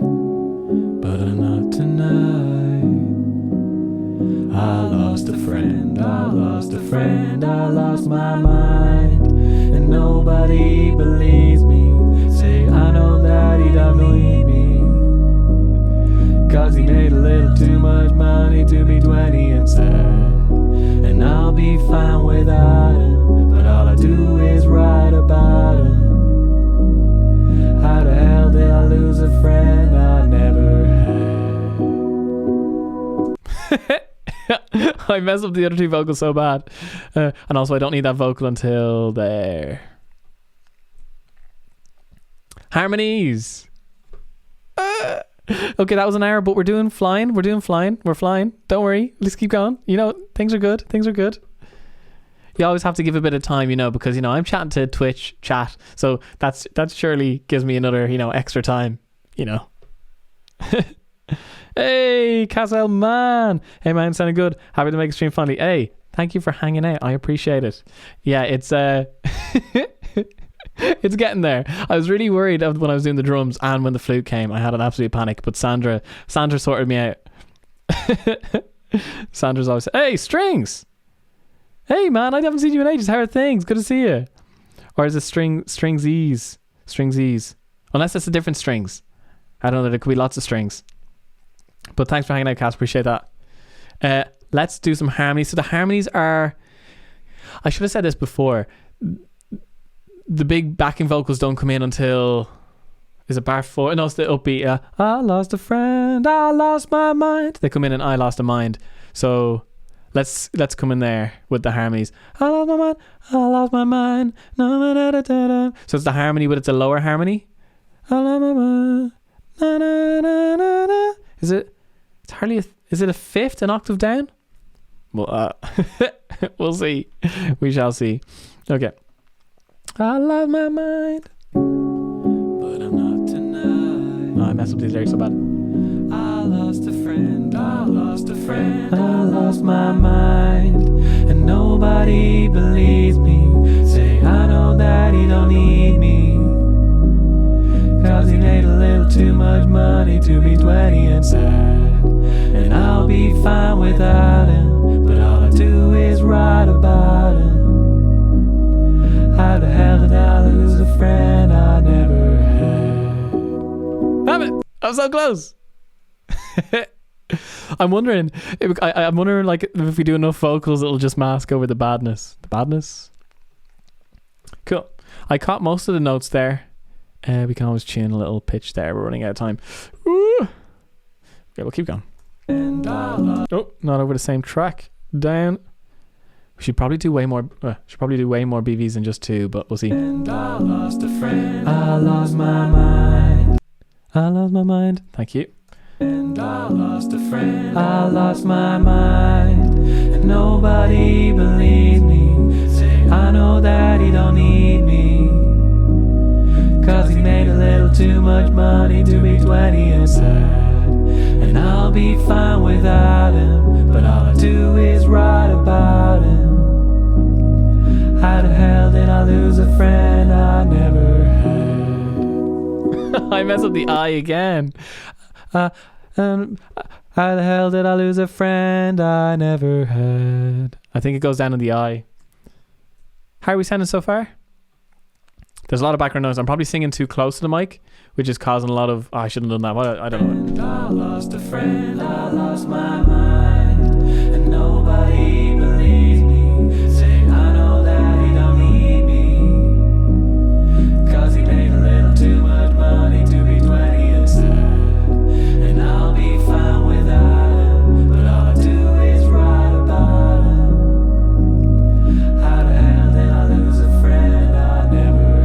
but I'm not tonight. I lost a friend, I lost a friend, I lost my mind. And nobody believes me, say I know that he don't need me. Cause he made a little too much money to be 20 and sad. And I'll be fine without him, but all I do is write about him. How the hell did I lose a friend I never had? I messed up the other two vocals so bad. And also I don't need that vocal until there. Harmonies. Okay, that was an error, but we're doing flying. We're doing flying. We're flying. Don't worry. Let's keep going. You know, things are good. Things are good. You always have to give a bit of time, you know, because, you know, I'm chatting to Twitch chat. So that surely gives me another, you know, extra time, you know. Hey, Casel man. Hey, man, sounding good. Happy to make a stream finally. Hey, Thank you for hanging out. I appreciate it. Yeah, it's it's getting there. I was really worried when I was doing the drums and when the flute came. I had an absolute panic, but Sandra sorted me out. Sandra's always, hey, strings. Hey, man, I haven't seen you in ages. How are things? Good to see you. Or is it stringsies? Stringsies. Unless it's a different strings. I don't know. There could be lots of strings. But thanks for hanging out, Cass. Appreciate that. Let's do some harmonies. So the harmonies are... I should have said this before. The big backing vocals don't come in until... Is it bar 4? No, it's the upbeat. I lost a friend. I lost my mind. They come in and I lost a mind. So... Let's come in there with the harmonies. I lost my mind. I lost my mind. So it's the harmony, but it's a lower harmony. I lost my mind. Na, na, na, na, na. Is it? It's hardly. Is it a fifth, an octave down? Well, we'll see. We shall see. Okay. I lost my mind, but I'm not tonight. Oh, I messed up these lyrics so bad. I lost a friend, I lost a friend, I lost my mind, and nobody believes me. Say I know that he don't need me, cause he made a little too much money to be 20 and sad. And I'll be fine without him, but all I do is write about him. How the hell did I lose a friend I never had? Damn it, I'm so close. I'm wondering like if we do enough vocals it'll just mask over the badness. Cool. I caught most of the notes there. We can always tune a little pitch there. We're running out of time. Ooh. Okay, we'll keep going. Oh, not over the same track. Down. We should probably do way more BVs than just 2, but we'll see. And I lost a friend. I lost my mind. I lost my mind. Thank you. And I lost a friend, I lost my mind, and nobody believes me. Say I know that he don't need me, cause he made a little too much money to be 20 and sad. And I'll be fine without him, but all I do is write about him. How the hell did I lose a friend I never had? I messed up the I again. How the hell did I lose a friend I never had? I think it goes down in the I. How are we sounding so far? There's a lot of background noise. I'm probably singing too close to the mic, which is causing a lot of... Oh, I shouldn't have done that. I don't know. I lost a friend, I lost my mind, and nobody believes me. Say I know that he don't need me, cause he made a little too much money to be 20 and sad. And I'll be fine without him, but all I do is write about him. How the hell did I lose a friend I never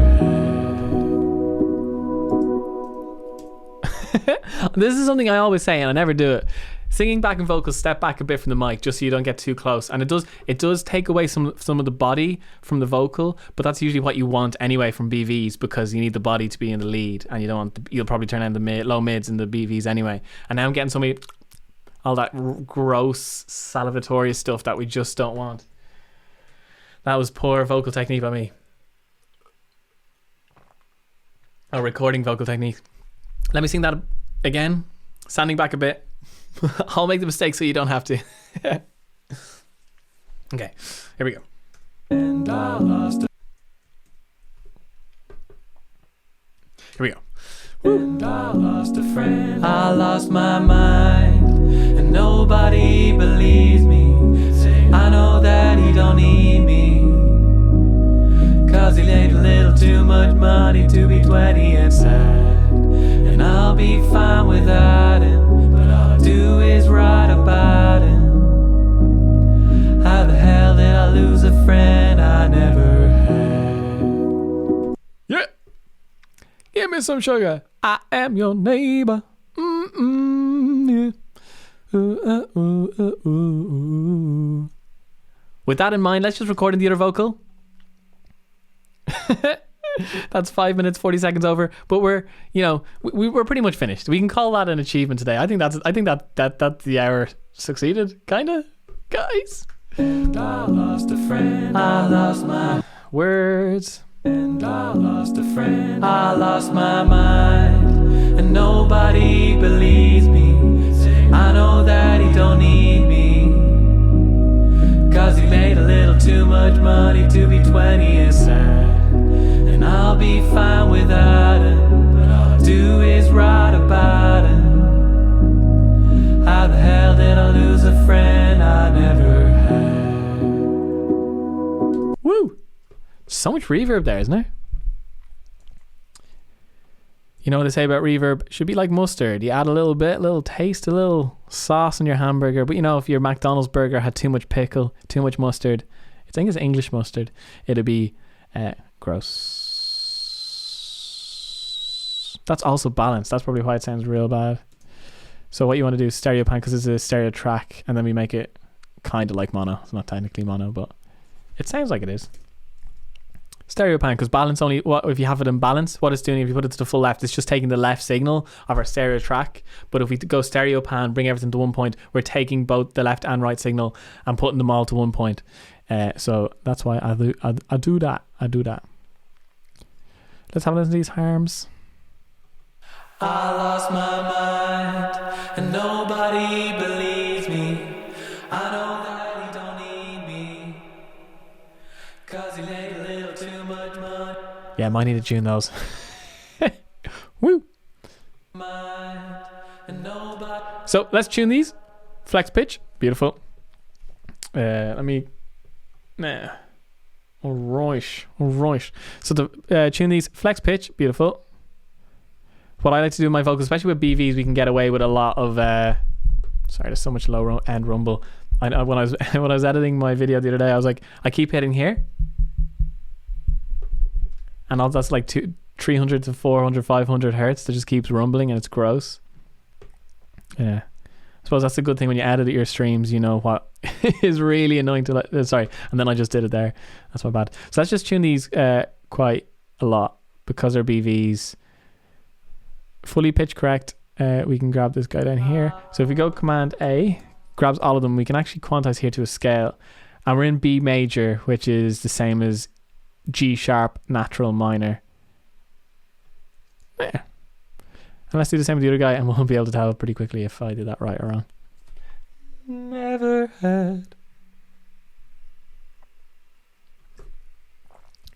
had? This is something I always say and I never do it. Singing backing vocals, step back a bit from the mic just so you don't get too close, and it does take away some of the body from the vocal, but that's usually what you want anyway from BVs, because you need the body to be in the lead, and you'll probably turn down the low mids in the BVs anyway. And now I'm getting all that gross salivatory stuff that we just don't want. That was poor vocal technique by me. Recording vocal technique. Let me sing that again, standing back a bit. I'll make the mistake so you don't have to. Okay, here we go. And I lost here we go. And I lost a friend, I lost my mind, and nobody believes me. Say I know that he don't need me, cause he made a little too much money to be 20 and sad. And I'll be fine without him, but all I do is write about him. How the hell did I lose a friend I never had? Yeah. Give me some sugar. I am your neighbor. Yeah. With that in mind, let's just record in the other vocal. That's 5 minutes 40 seconds over, but we're pretty much finished. We can call that an achievement today. I think that the hour succeeded, kinda, guys. And I lost a friend, I lost my words. And I lost a friend, I lost my mind. And nobody believes me. I know that he don't need me. Cause he made a little too much money to be 20 is sad. And I'll be fine without him. But all I do is write about him. How the hell did I lose a friend I never had? Woo! So much reverb there, isn't there? You know what they say about reverb? It should be like mustard. You add a little bit, a little taste, a little sauce on your hamburger. But you know, if your McDonald's burger had too much pickle, too much mustard, I think it's English mustard, it'd be gross. That's also balanced. That's probably why it sounds real bad. So what you want to do is stereo pan, because it's a stereo track, and then we make it kind of like mono. It's not technically mono, but it sounds like it is. Stereo pan, because balance only, what if you have it in balance, what it's doing if you put it to the full left, it's just taking the left signal of our stereo track. But if we go stereo pan, bring everything to one point, we're taking both the left and right signal and putting them all to one point. So that's why I do that. Let's have a listen to these harms. I lost my mind and nobody believes me. I know that he don't need me, cause he made a little too much money. Yeah, might need to tune those. Woo! So let's tune these. Flex pitch, beautiful. Alright. So to tune these, flex pitch, beautiful. What I like to do in my vocals, especially with BVs, we can get away with a lot of sorry, there's so much low end rumble. I know when I was editing my video the other day, I was like, I keep hitting here, and all that's like 300 to 400, 500 hertz that just keeps rumbling, and it's gross. Yeah, I suppose that's a good thing when you edit your streams. You know what is really annoying to sorry, and then I just did it there. That's my bad. So let's just tune these quite a lot because they're BVs. Fully pitch correct. We can grab this guy down here. So if we go Command A, grabs all of them. We can actually quantize here to a scale, and we're in B major, which is the same as G sharp natural minor. Yeah. And let's do the same with the other guy, and we'll be able to tell pretty quickly if I did that right or wrong. Never had.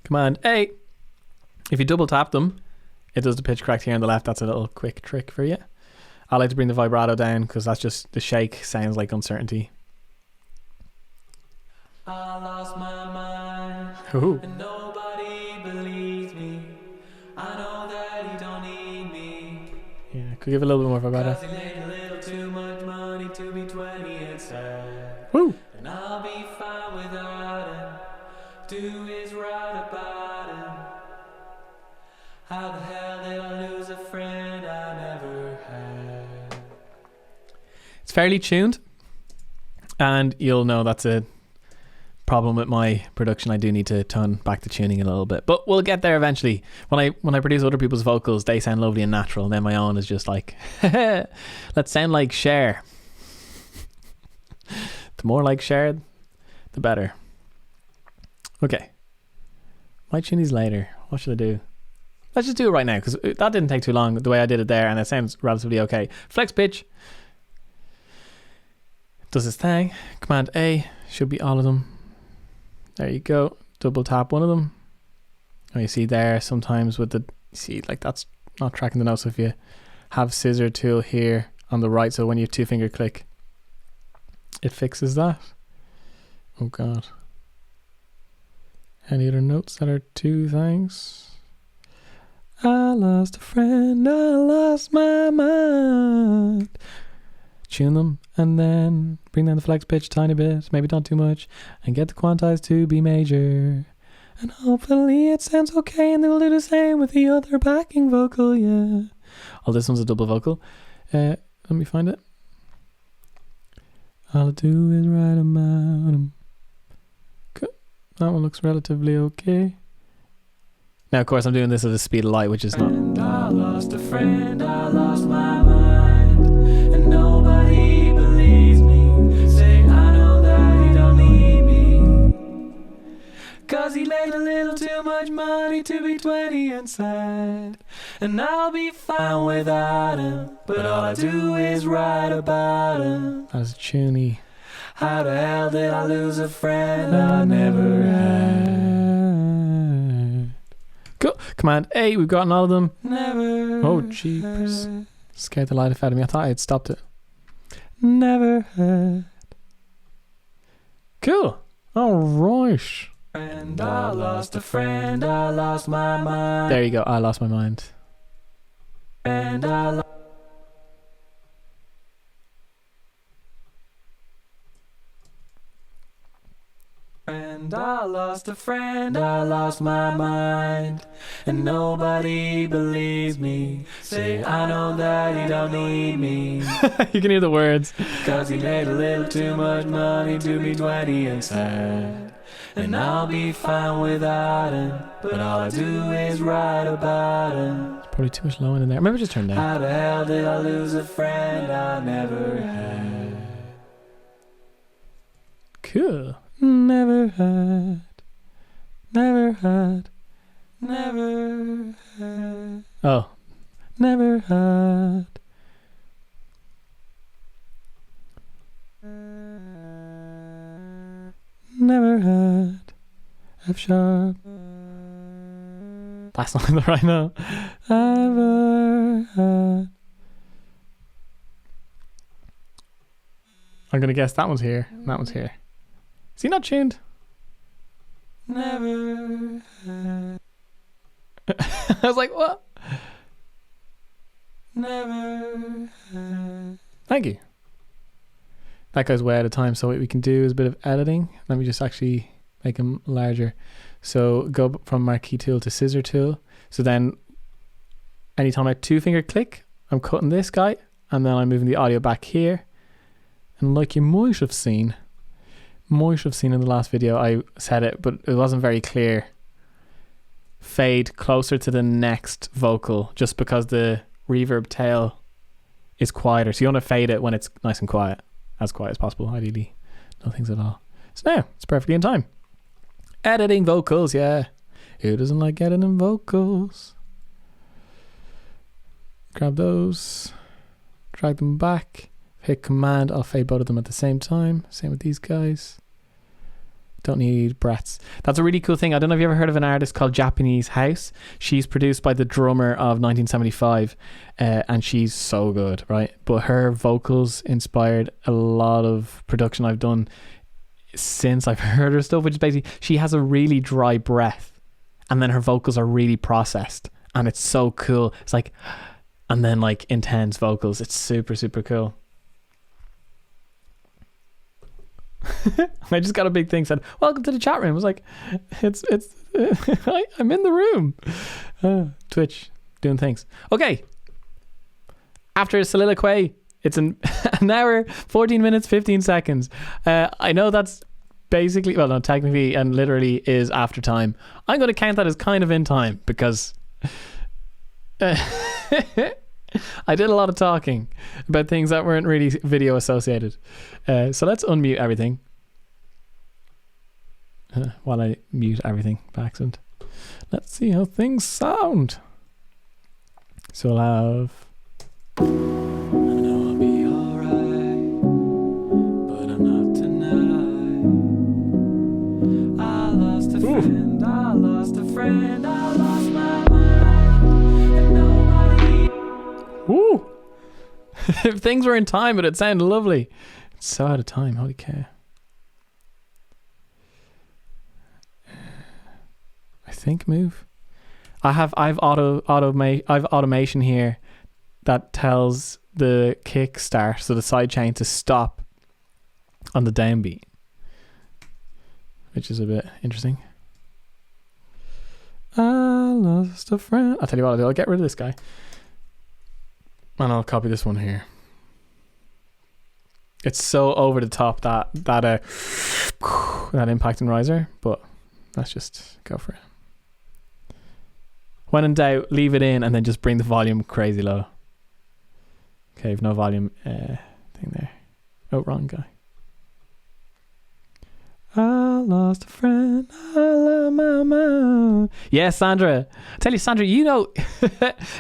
Command A. If you double tap them, it does the pitch correct here on the left. That's a little quick trick for you. I like to bring the vibrato down because that's just, the shake sounds like uncertainty. I lost my mind. Ooh. And nobody believes me. I know that he don't need me. Yeah, could give a little bit more vibrato. He made a little too much money to be 20 and sad. Woo. And I'll be fine without him. Do is right about him. How the hell did I lose a friend I never had? It's fairly tuned, and you'll know that's a problem with my production. I do need to tone back the tuning a little bit, but we'll get there eventually. When I produce other people's vocals, they sound lovely and natural, and then my own is just like, let's sound like Cher. The more like Cher, the better. Okay, might tune these later. What should I do? Let's just do it right now, because that didn't take too long the way I did it there, and it sounds relatively okay. Flex pitch does this thing. Command A should be all of them. There you go. Double tap one of them. And you see there sometimes with the, see, like that's not tracking the notes. So if you have scissor tool here on the right, so when you two finger click, it fixes that. Oh God. Any other notes that are two things? I lost a friend, I lost my mind. Tune them and then bring down the flex pitch a tiny bit, maybe not too much, and get the quantize to B major. And hopefully it sounds okay, and then we'll do the same with the other backing vocal, yeah. Oh, this one's a double vocal. Let me find it. All I do is write about them. Good. That one looks relatively okay. Now, of course, I'm doing this at the speed of light, which is not. And I lost a friend, I lost my mind, and nobody believes me. Saying I know that he don't need 'cause he made a little too much money to be 20 and sad. And I'll be fine without him, but all I do is write about him. That was a tuney. How the hell did I lose a friend I never had? Cool. Command A, we've gotten all of them. Never. Oh, jeepers. Scared the life out of me. I thought I had stopped it. Never had. Cool. All right. And I lost a friend, I lost my mind. There you go, I lost my mind. And I lost. And I lost a friend, I lost my mind. And nobody believes me. Say I know that he don't need me. You can hear the words. 'Cause he made a little too much money to be 20 and sad. And I'll be fine without him, but all I do is write about him. It's probably too much low in there. Maybe just turn down. How the hell did I lose a friend I never had? Cool. Never had. Never had. Never had. Oh. Never had. Never had F sharp. That's not the right note. Ever had. I'm gonna guess that one's here. And that one's here. Is he not tuned? Never had. I was like, what? Never had. Thank you. That goes way out of time, so what we can do is a bit of editing. Let me just actually make them larger. So go from marquee tool to scissor tool. So then anytime I 2-finger click, I'm cutting this guy, and then I'm moving the audio back here. And like you might have seen in the last video, I said it, but it wasn't very clear. Fade closer to the next vocal, just because the reverb tail is quieter. So you want to fade it when it's nice and quiet. As quiet as possible, ideally. No things at all. So now, it's perfectly in time. Editing vocals, yeah. Who doesn't like editing vocals? Grab those. Drag them back. Hit command, I'll fade both of them at the same time. Same with these guys. Don't need breaths. That's a really cool thing. I don't know if you ever heard of an artist called Japanese House. She's produced by the drummer of 1975, and she's so good, right? But her vocals inspired a lot of production I've done since I've heard her stuff, which is basically she has a really dry breath, and then her vocals are really processed, and it's so cool. It's like, and then like intense vocals. It's super, super cool. I just got a big thing said, welcome to the chat room. I was like, I'm in the room. Twitch doing things. Okay, after a soliloquy, it's an hour 14 minutes 15 seconds. I know that's basically, well no, technically and literally is after time. I'm going to count that as kind of in time, because I did a lot of talking about things that weren't really video associated. So let's unmute everything. While I mute everything by accident. Let's see how things sound. So I'll have... I know I'll be alright, but I'm not tonight. I lost a friend, I lost a friend, I lost my mind, and nobody... Woo! If things were in time, but it sounded lovely. It's so out of time, holy cow. I think move. I've automation here that tells the kick start, so the sidechain, to stop on the downbeat, which is a bit interesting. I lost a friend. I'll tell you what I'll do. I'll get rid of this guy. And I'll copy this one here. It's so over the top, that impacting riser, but let's just go for it. When in doubt, leave it in and then just bring the volume crazy low. Okay, you've no volume thing there. Oh, wrong guy. I lost a friend, I Yeah, Sandra. I tell you, Sandra, you know,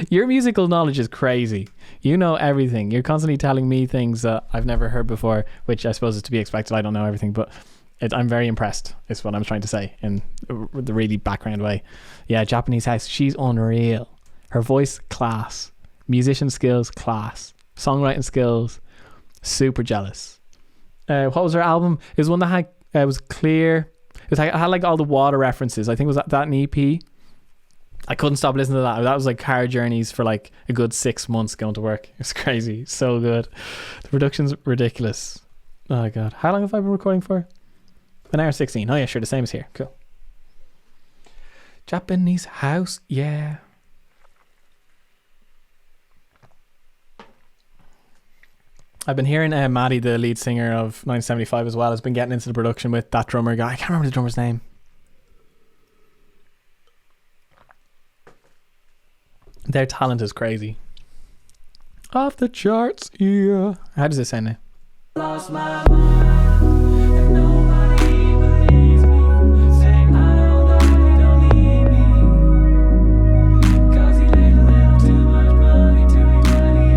your musical knowledge is crazy. You know everything. You're constantly telling me things that I've never heard before, which I suppose is to be expected. I don't know everything, but I'm very impressed, is what I'm trying to say in the really background way. Yeah, Japanese house. She's unreal. Her voice, class. Musician skills, class. Songwriting skills, super jealous. What was her album? It was one that had it was clear. It had like all the water references. I think it was that an EP. I couldn't stop listening to that. That was like car journeys for like a good 6 months going to work. It's crazy. So good. The production's ridiculous. Oh my god. How long have I been recording for? An hour 16. Oh yeah, sure. The same as here. Cool. Japanese house. Yeah. I've been hearing Maddie, the lead singer of 1975 as well, has been getting into the production with that drummer guy. I can't remember the drummer's name. Their talent is crazy. Off the charts, yeah. How does it sound now? Lost my mind and nobody believes me. Saying I don't know he don't need me. Cause he laid a little too much money to be money.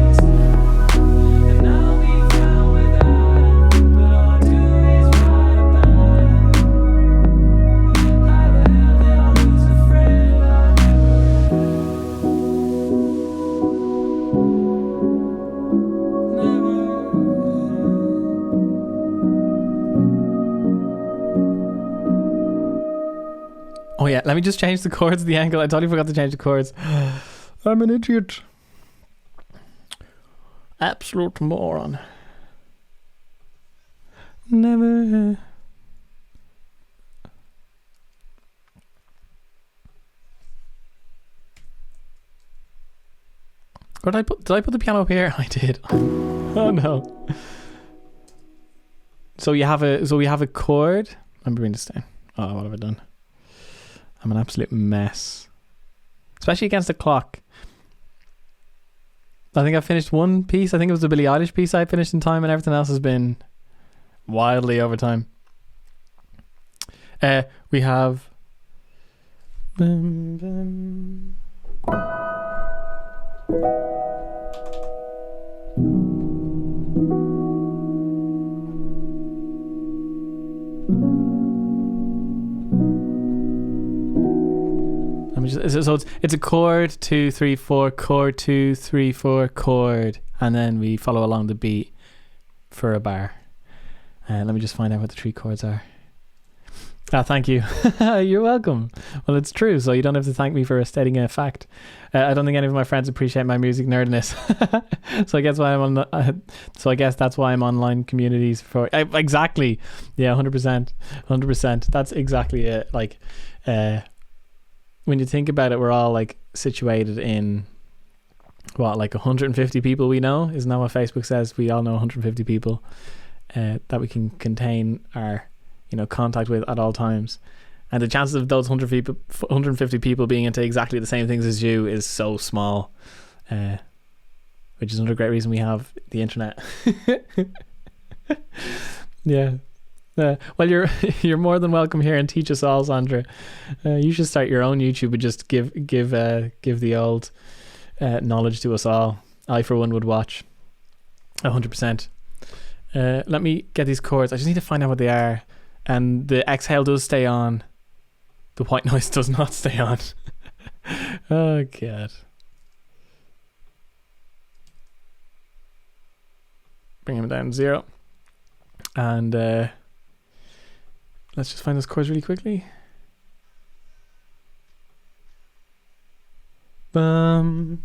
And I'll be found without him. But all I do is write about him. How the hell did I lose a friend I Oh yeah, let me just change the chords, the angle. I totally forgot to change the chords. I'm an idiot. Absolute moron. Never. Did I put the piano up here? I did. Oh no. So we have a chord. I'm bringing this down. Oh, what have I done? I'm an absolute mess. Especially against the clock. I think I finished one piece. I think it was the Billie Eilish piece I finished in time, and everything else has been wildly over time. We have so it's a chord 2 3 4 chord 2 3 4 chord, and then we follow along the beat for a bar. Let me just find out what the 3 chords are. Thank you. You're welcome. Well, it's true, so you don't have to thank me for stating a fact. I don't think any of my friends appreciate my music nerdiness. So I guess why I'm on. So I guess that's why I'm online communities for. Exactly. Yeah, 100%. That's exactly it. Like, when you think about it, we're all like situated in what, like 150 people we know? Isn't that what Facebook says? We all know 150 people that we can contain our, contact with at all times. And the chances of those 150 people being into exactly the same things as you is so small, which is another great reason we have the internet. Yeah. Well, you're more than welcome here and teach us all, Sandra. You should start your own YouTube and just give the old knowledge to us all. I, for one, would watch 100%. Let me get these chords. I just need to find out what they are. And the exhale does stay on. The white noise does not stay on. Oh, God. Bring him down to 0. And let's just find those chords really quickly. Bum.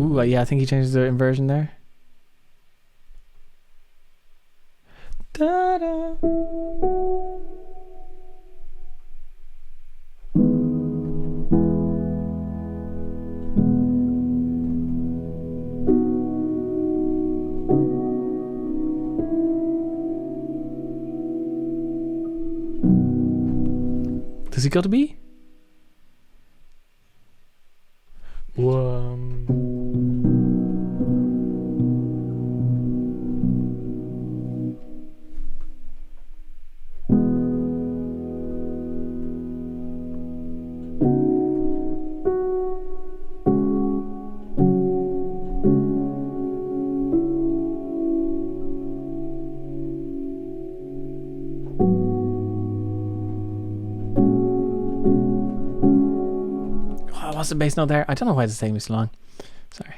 Ooh, yeah, I think he changed the inversion there. Da-da. Does he go to B? lost a bass note there. I don't know why it's taking me so long. Sorry.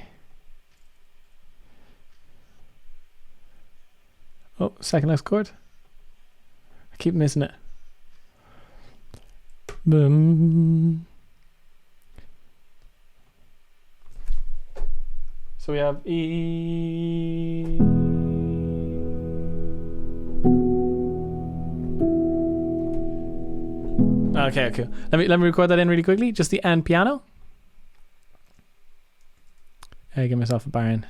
Oh, second next chord. I keep missing it. Boom. So we have E. Okay, cool. Let me record that in really quickly. Just the end piano. I give myself a bar in.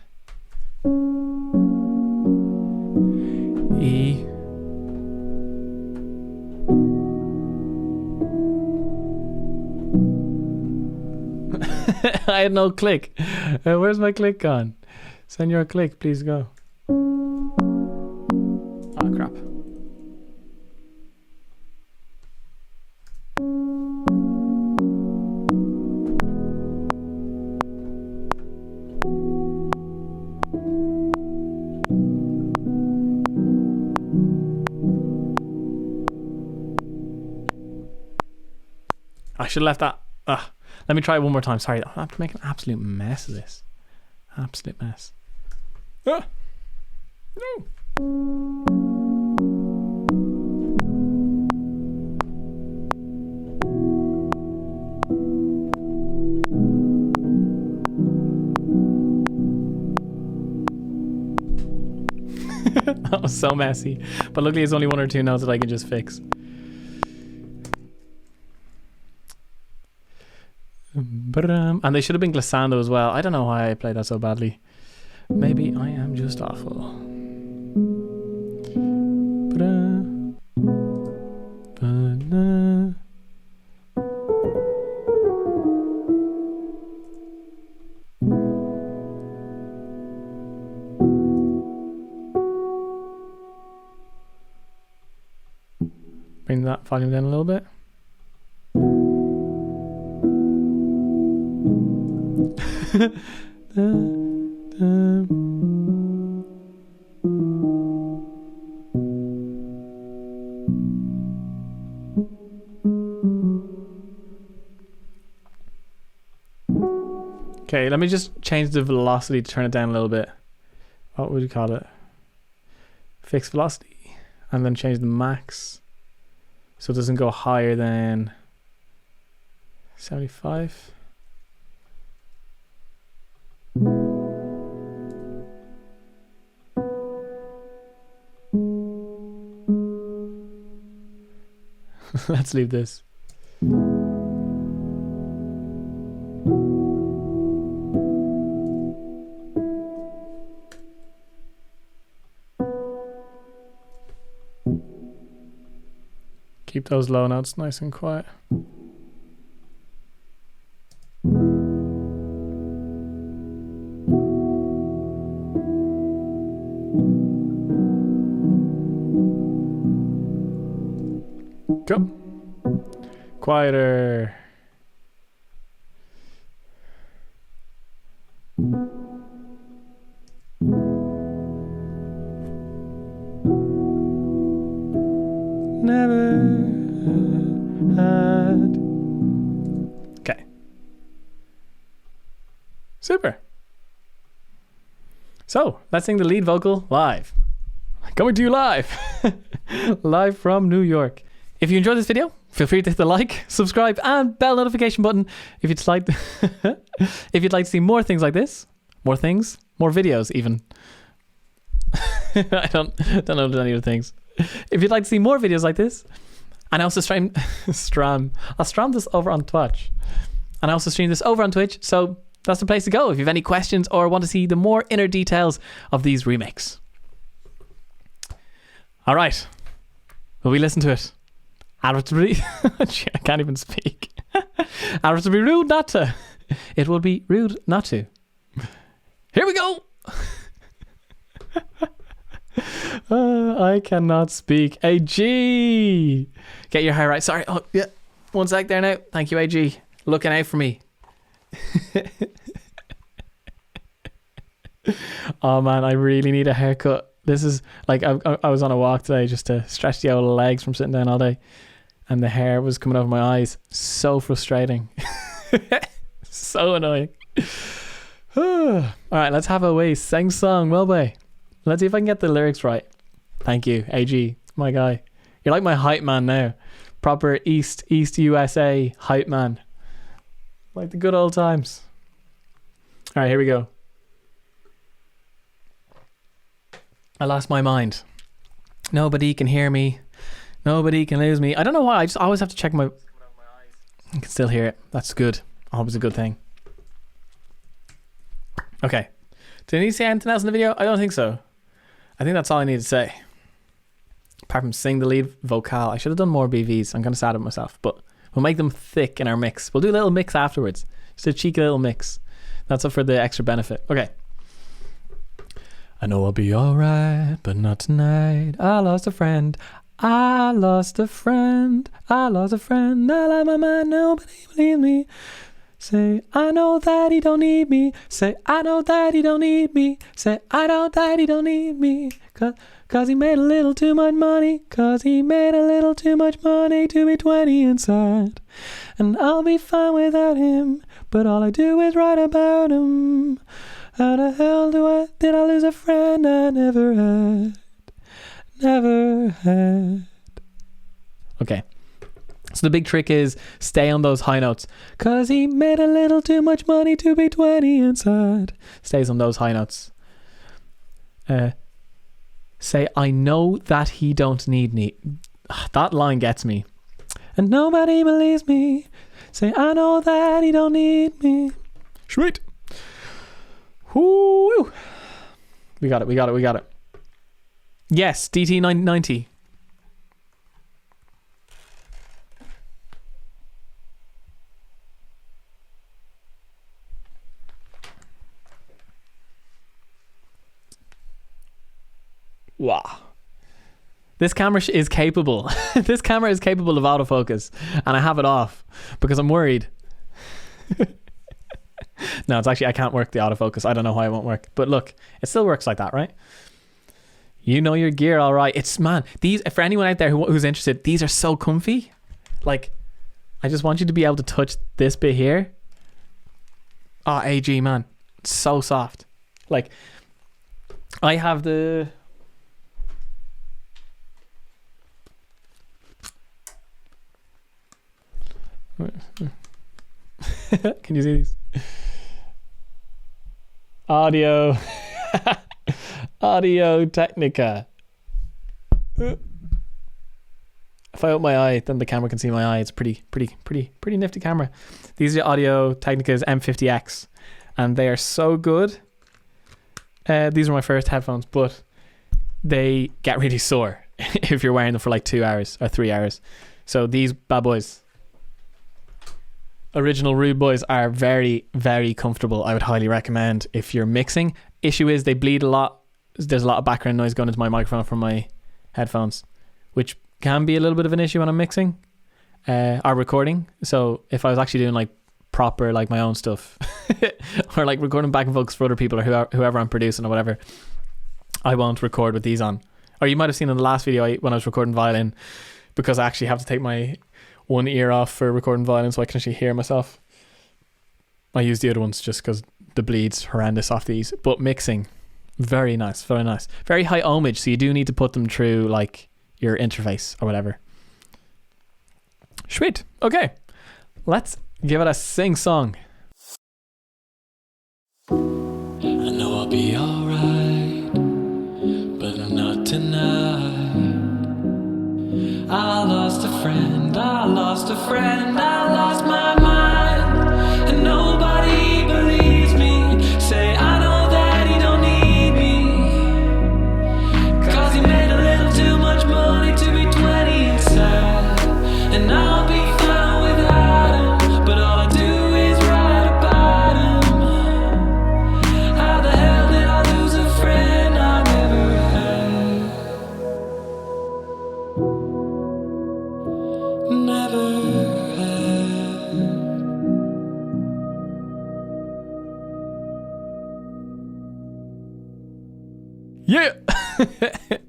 E. I had no click. Where's my click gone? Send your click, please go. Oh crap. I should have left that. Let me try it one more time. Sorry, I have to make an absolute mess of this. Absolute mess. No. That was so messy. But luckily it's only one or two notes that I can just fix. And they should have been glissando as well. I don't know why I played that so badly. Maybe I am just awful. Bring that volume down a little bit. Okay, let me just change the velocity to turn it down a little bit. What would you call it? Fixed velocity. And then change the max so it doesn't go higher than 75. Let's leave this. Keep those low notes nice and quiet. Go. Quieter. Never had. Okay. Super. So, let's sing the lead vocal live. Coming to you live. Live from New York. If you enjoyed this video, feel free to hit the like, subscribe, and bell notification button if you'd like if you'd like to see more things like this. More things, more videos even. I don't know if there's any other things. If you'd like to see more videos like this, and I also I'll stream this over on Twitch. And I also stream this over on Twitch, so that's the place to go if you have any questions or want to see the more inner details of these remakes. Alright. Will we listen to it? I can't even speak. It would be rude not to. It would be rude not to. Here we go. I cannot speak. AG. Get your hair right. Sorry. Oh, yeah. One sec there now. Thank you, AG. Looking out for me. Oh man, I really need a haircut. This is like I was on a walk today just to stretch the old legs from sitting down all day, and the hair was coming over my eyes. So frustrating. So annoying. Alright, let's have a way. Sing song, will we? Let's see if I can get the lyrics right. Thank you, AG, my guy. You're like my hype man now. Proper East USA hype man. Like the good old times. Alright, here we go. I lost my mind. Nobody can hear me. Nobody can lose me. I don't know why. I just always have to check my... I can still hear it. That's good. Always a good thing. Okay. Do I need to say anything else in the video? I don't think so. I think that's all I need to say. Apart from sing the lead vocal. I should have done more BVs. I'm kind of sad at myself. But we'll make them thick in our mix. We'll do a little mix afterwards. Just a cheeky little mix. That's up for the extra benefit. Okay. I know I'll be alright, but not tonight. I lost a friend. I lost a friend. I lost a friend. I lost my mind. Nobody believes me. Say, I know that he don't need me. Say, I know that he don't need me. Say, I know that he don't need me. Cause he made a little too much money. Cause he made a little too much money to be 20 inside. And I'll be fine without him. But all I do is write about him. How the hell did I lose a friend I never had? Never had. Okay. So the big trick is stay on those high notes. Cause he made a little too much money to be 20 inside. Stays on those high notes. Say, I know that he don't need me. That line gets me. And nobody believes me. Say, I know that he don't need me. Sweet. Woo! We got it. Yes, DT 990. Wow. This camera is capable. This camera is capable of autofocus, and I have it off because I'm worried. No, it's actually, I can't work the autofocus. I don't know why it won't work. But look, it still works like that, right? You know your gear, all right. It's, man, these, for anyone out there who's interested, these are so comfy. Like, I just want you to be able to touch this bit here. Oh, AG, man. It's so soft. Like, I have the... Can you see these? Audio Technica. If I open my eye, then the camera can see my eye. It's pretty nifty camera. These are Audio Technica's M50X, and they are so good. These are my first headphones, but they get really sore if you're wearing them for like 2 hours or 3 hours. So these bad boys, original Rude Boys, are very, very comfortable. I would highly recommend if you're mixing. Issue is they bleed a lot. There's a lot of background noise going into my microphone from my headphones, which can be a little bit of an issue when I'm mixing or recording. So if I was actually doing like proper, like my own stuff or like recording back and vocals for other people or whoever I'm producing or whatever, I won't record with these on. Or you might have seen in the last video when I was recording violin, because I actually have to take my one ear off for recording violin so I can actually hear myself. I use the other ones just because the bleed's horrendous off these. But mixing, very nice, very nice. Very high ohmage, so you do need to put them through like your interface or whatever. Sweet. Okay, let's give it a sing song. I know I'll be alright, but not tonight. I lost a friend, I lost a friend, I lost my mind, and nobody believes me. Say, I know that he don't need me, cause he made a little too much money to be 20 inside, and I'll be fine without him, but all I do is write about him. How the hell did I lose a friend I never had? Never had. Yeah.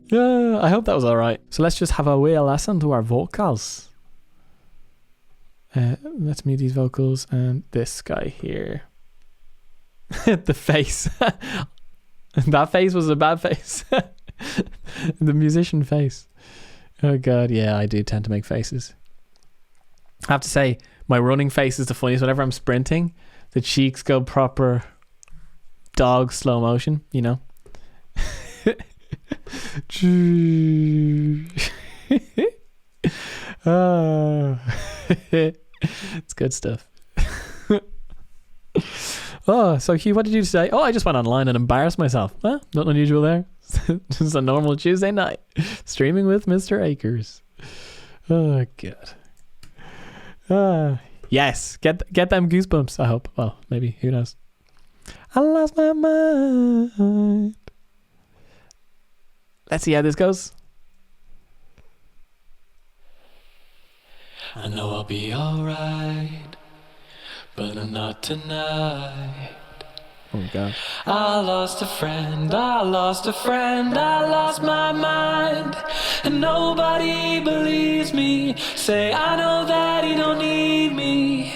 Yeah, I hope that was all right. So let's just have a wee listen to our vocals. Let's mute these vocals and this guy here. The face. That face was a bad face. The musician face. Oh god, yeah, I do tend to make faces. I have to say, my running face is the funniest. Whenever I'm sprinting, the cheeks go proper dog slow motion, you know. Oh. It's good stuff. Oh, so Hugh, what did you say? Oh, I just went online and embarrassed myself. Well, nothing unusual there. Just a normal Tuesday night streaming with Mr. Akers. Oh god. Yes, get them goosebumps, I hope. Well, maybe, who knows. I lost my mind. Let's see how this goes. I know I'll be alright, but I'm not tonight. Oh god. I lost a friend, I lost my mind. And nobody believes me. Say I know that he don't need me.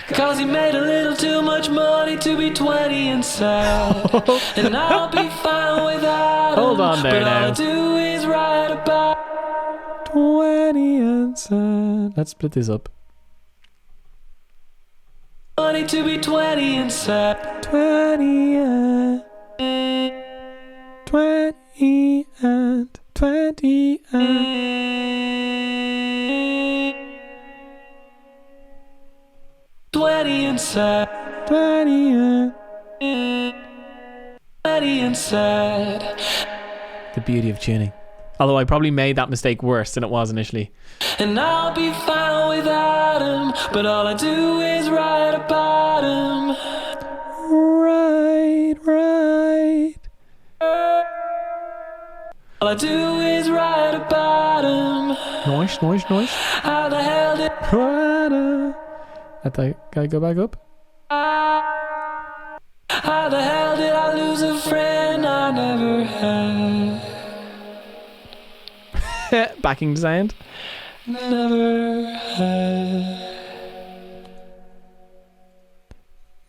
Cause he made a little too much money to be 20 and sad. And I'll be fine without him. Hold on there but now. all I do is write about 20 and sad. Let's split this up. money to be 20 and sad. 20 and 20 and 20 and 20 and sad. 20 and 20 and sad. the beauty of tuning. Although I probably made that mistake worse than it was initially. And I'll be fine without him, but all I do is write about him. Right. All I do is write about him. Noise. How the hell did Let that guy go back up. How the hell did I lose a friend I never had? Backing sound. Never had.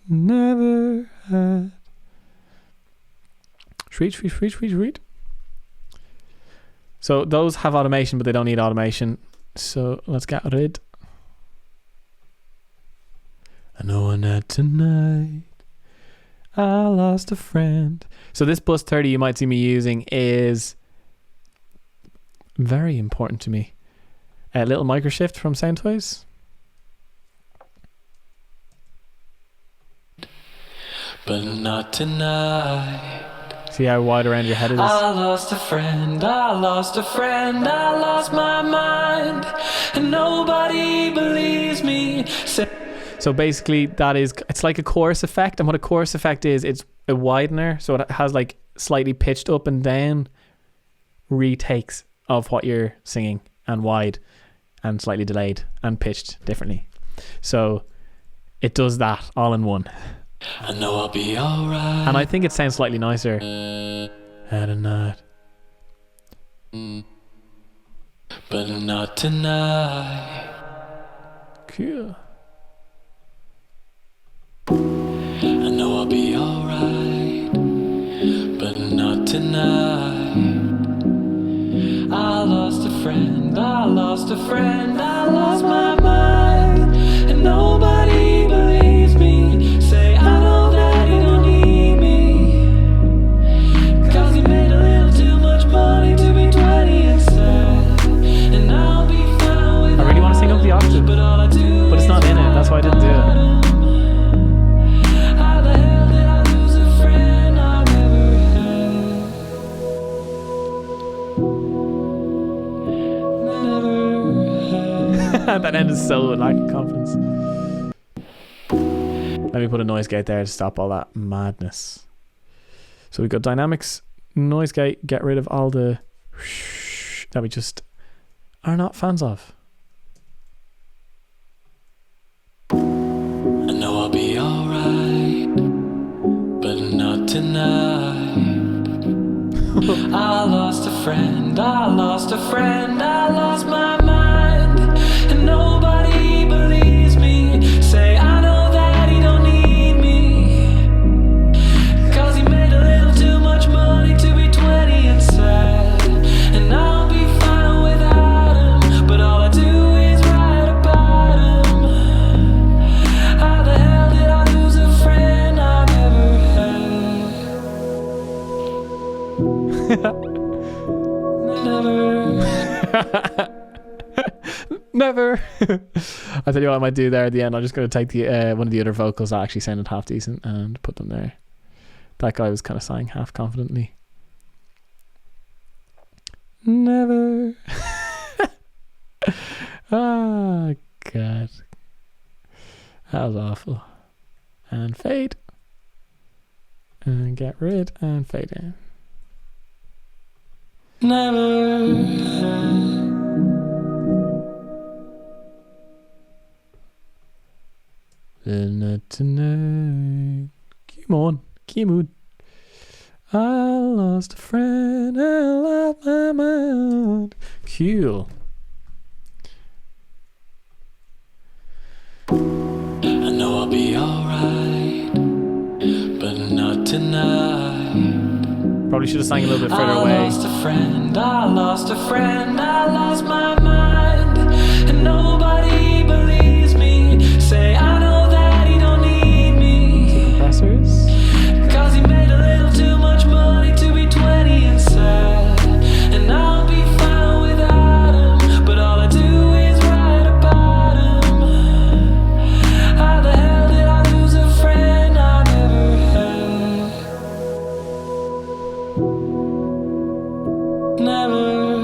Never had. Sweet. So those have automation, but they don't need automation. So let's get rid. I know a night tonight I lost a friend. So this bus 30 you might see me using is very important to me. A little micro shift from Sound Toys. But not tonight. See how wide around your head it is? I lost a friend, I lost my mind. And nobody believes me. So basically it's like a chorus effect, and what a chorus effect is, it's a widener, so it has like slightly pitched up and down retakes of what you're singing, and wide and slightly delayed and pitched differently. So it does that all in one. I know I'll be alright. And I think it sounds slightly nicer. Had a night. But not tonight. Cool. I know I'll be alright, but not tonight. I lost a friend, I lost my mind. And nobody believes me. Say I know that he don't need me. Cause he made a little too much money to be 20 and sad. And I'll be fine with I really want to sing up the octave, but all I do but it's not in it, that's why I didn't do it. That end is so lacking confidence. Let me put a noise gate there to stop all that madness. So we've got dynamics, noise gate, get rid of all the that we just are not fans of. I know I'll be alright, but not tonight. I lost a friend, I lost my mind. And nobody Never. I tell you what I might do there at the end. I'm just going to take the one of the other vocals that actually sounded half decent and put them there. That guy was kind of sighing half confidently. Never. Oh God, that was awful. And fade. And get rid and fade in. Never. Not tonight. Come on, come on. I lost a friend, I lost my mind. Cool. I know I'll be alright, but not tonight. Probably should have sang a little bit further away. I lost a friend, I lost a friend, I lost my mind, and nobody believes me. Say I know that he don't need me. Compressors. Cause he made a little too much money to be 20 and sad, and I'll be fine without him, but all I do is write about him. How the hell did I lose a friend I never had? Never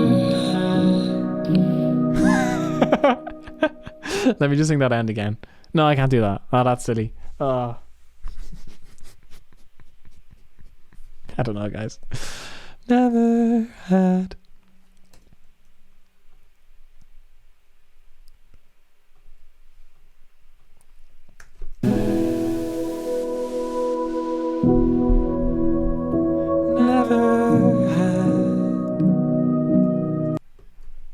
had. Let me just sing that end again. No, I can't do that. Oh, that's silly. Oh. I don't know, guys. Never had. Never had.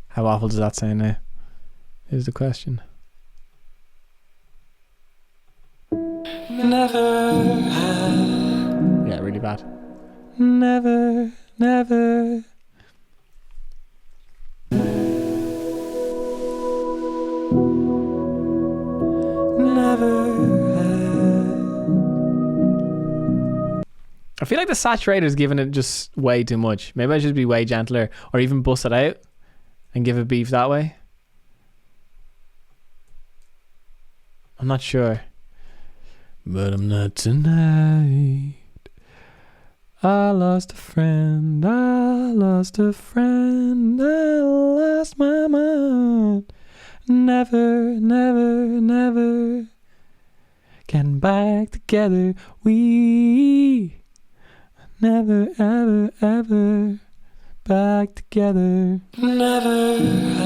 How awful does that sound now? Is the question. Never had. Yeah, really bad. Never, never. Never had. I feel like the saturator's giving it just way too much. Maybe I should be way gentler, or even bust it out and give it beef that way. I'm not sure. But I'm not tonight. I lost a friend, I lost a friend, I lost my mind. Never, never, never getting back together. We never, ever, ever back together. Never had.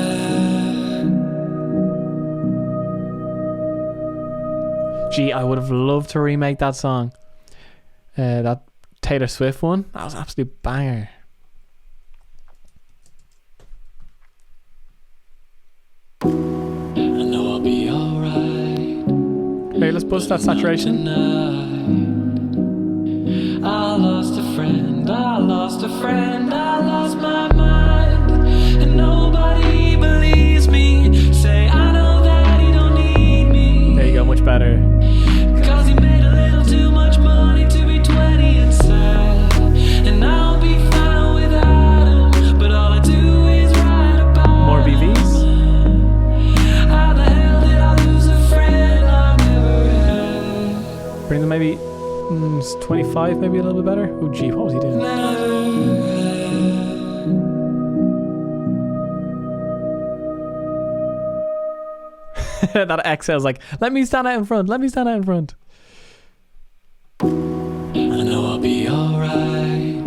Gee, I would have loved to remake that song. That Taylor Swift one. That was an absolute banger. I know I'll be alright. Hey, let's bust that saturation. I lost a friend, I lost a friend, I lost my mind, and nobody believes me. Say I know that he don't need me. There you go, much better. Cause he made a little too much money to be 20 and sad, and I'll be fine without him, but all I do is write about More BVs. How the hell did I lose a friend I never had? Bring them maybe 25, maybe a little bit better. Oh gee, what was he doing? That exhale's like, let me stand out in front, let me stand out in front. I know I'll be alright,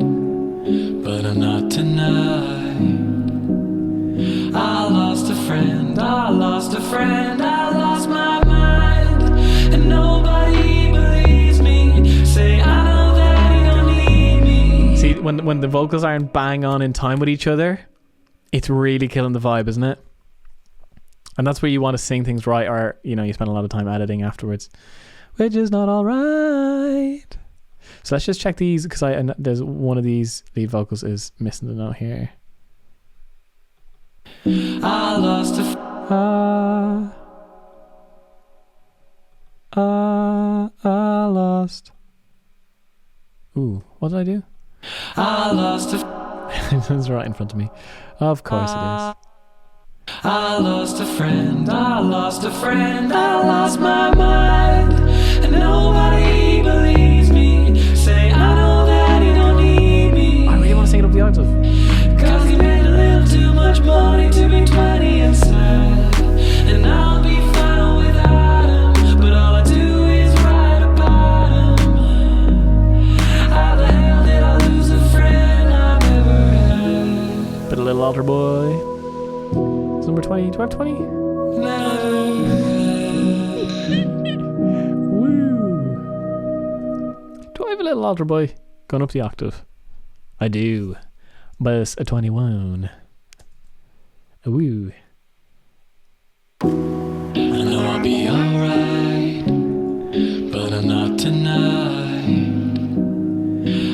but I'm not tonight. I lost a friend, I lost a friend, I lost my mind, and nobody believes me. Say I know that he don't need me. See, when the vocals aren't bang on in time with each other, it's really killing the vibe, isn't it? And that's where you want to sing things right, or you know, you spend a lot of time editing afterwards, which is not all right. So let's just check these, because there's one of these lead vocals is missing the note here. I lost a I lost. Ooh, what did I do? I lost a It's right in front of me. Of course it is. I lost a friend, I lost a friend, I lost my mind, and nobody believes me. Say I know that you don't need me. I really want to sing it up the octave. Cause you made a little too much money to be 20 and sad, and I'll be fine without him, but all I do is write about him. How the hell did I lose a friend I've ever had? But a little altar boy. It's number 20. Do I have 20? Woo. Do I have a little altar boy going up the octave? I do. But it's a 21. Woo. I know I'll be alright, but I'm not tonight.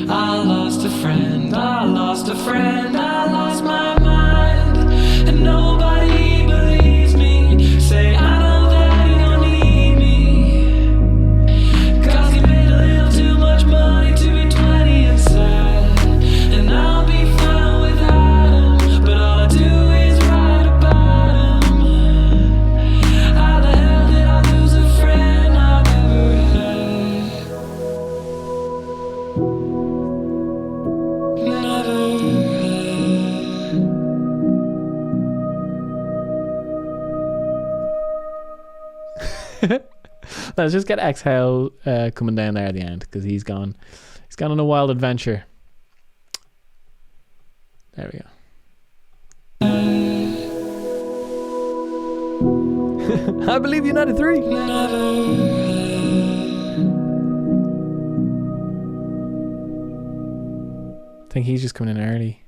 I lost a friend, I lost a friend, I lost my mind, and nobody believes me. Say I know that you don't need me, cause you made a little too much money to be 20 and sad, and I'll be fine without him, but all I do is write about him. How the hell did I lose a friend I've ever had? Never had. Let's just get Exhale coming down there at the end, because he's gone on a wild adventure. There we go. I believe United 3. I think he's just coming in early.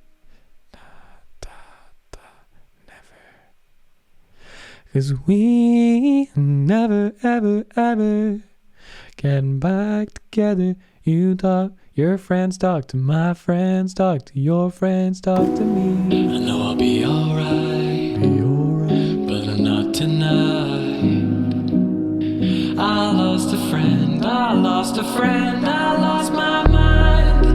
Cause we never, ever, ever getting back together. You talk, your friends talk to my friends, talk to your friends, talk to me. I know I'll be alright, but I'm not tonight. I lost a friend, I lost a friend, I lost my mind,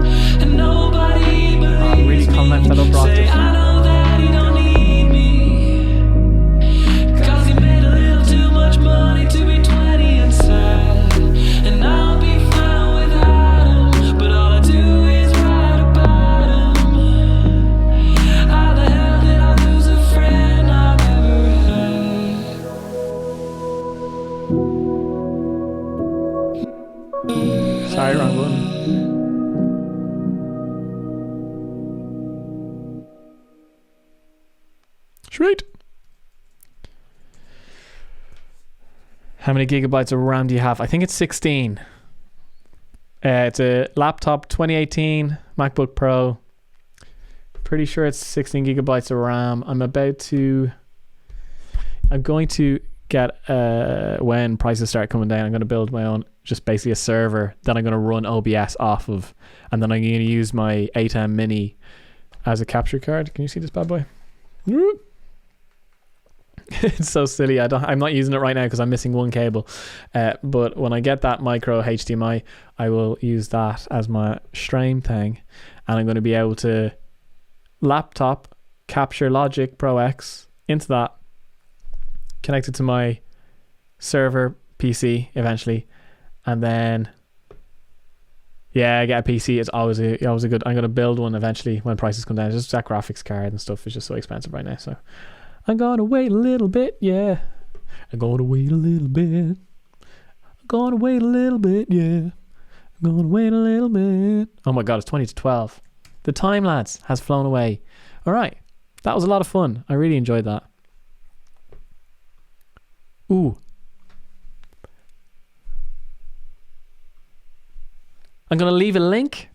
and nobody believes really calm that up, rock. Say I know that you don't need me, cause you made a little too much money to be 20 and sad, and I'll be fine without him, but all I do is write about him. How the hell did I lose a friend I've ever had? Sorry, wrong one. Sweet. How many gigabytes of RAM do you have? I think it's 16. It's a laptop 2018 MacBook Pro. Pretty sure it's 16 gigabytes of RAM. I'm going to get when prices start coming down, I'm going to build my own, just basically a server that I'm going to run OBS off of, and then I'm going to use my ATEM Mini as a capture card. Can you see this bad boy? It's so silly. I'm not using it right now because I'm missing one cable, but when I get that micro HDMI, I will use that as my stream thing, and I'm going to be able to laptop capture Logic Pro X into that, connect it to my server PC eventually, and then I get a PC. It's always a good. I'm going to build one eventually when prices come down. Just that graphics card and stuff is just so expensive right now, so I'm gonna wait a little bit. I'm gonna wait a little bit. I'm gonna wait a little bit. I'm gonna wait a little bit. Oh my god, it's 20 to 12. The time, lads, has flown away. All right, that was a lot of fun. I really enjoyed that. Ooh, I'm gonna leave a link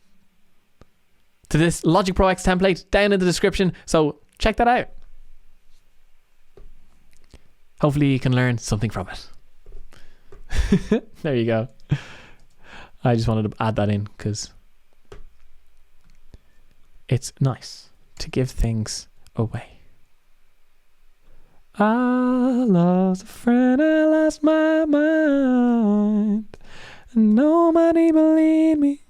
to this Logic Pro X template down in the description, so check that out. Hopefully you can learn something from it. There you go. I just wanted to add that in because it's nice to give things away. I lost a friend, I lost my mind, and nobody believed me.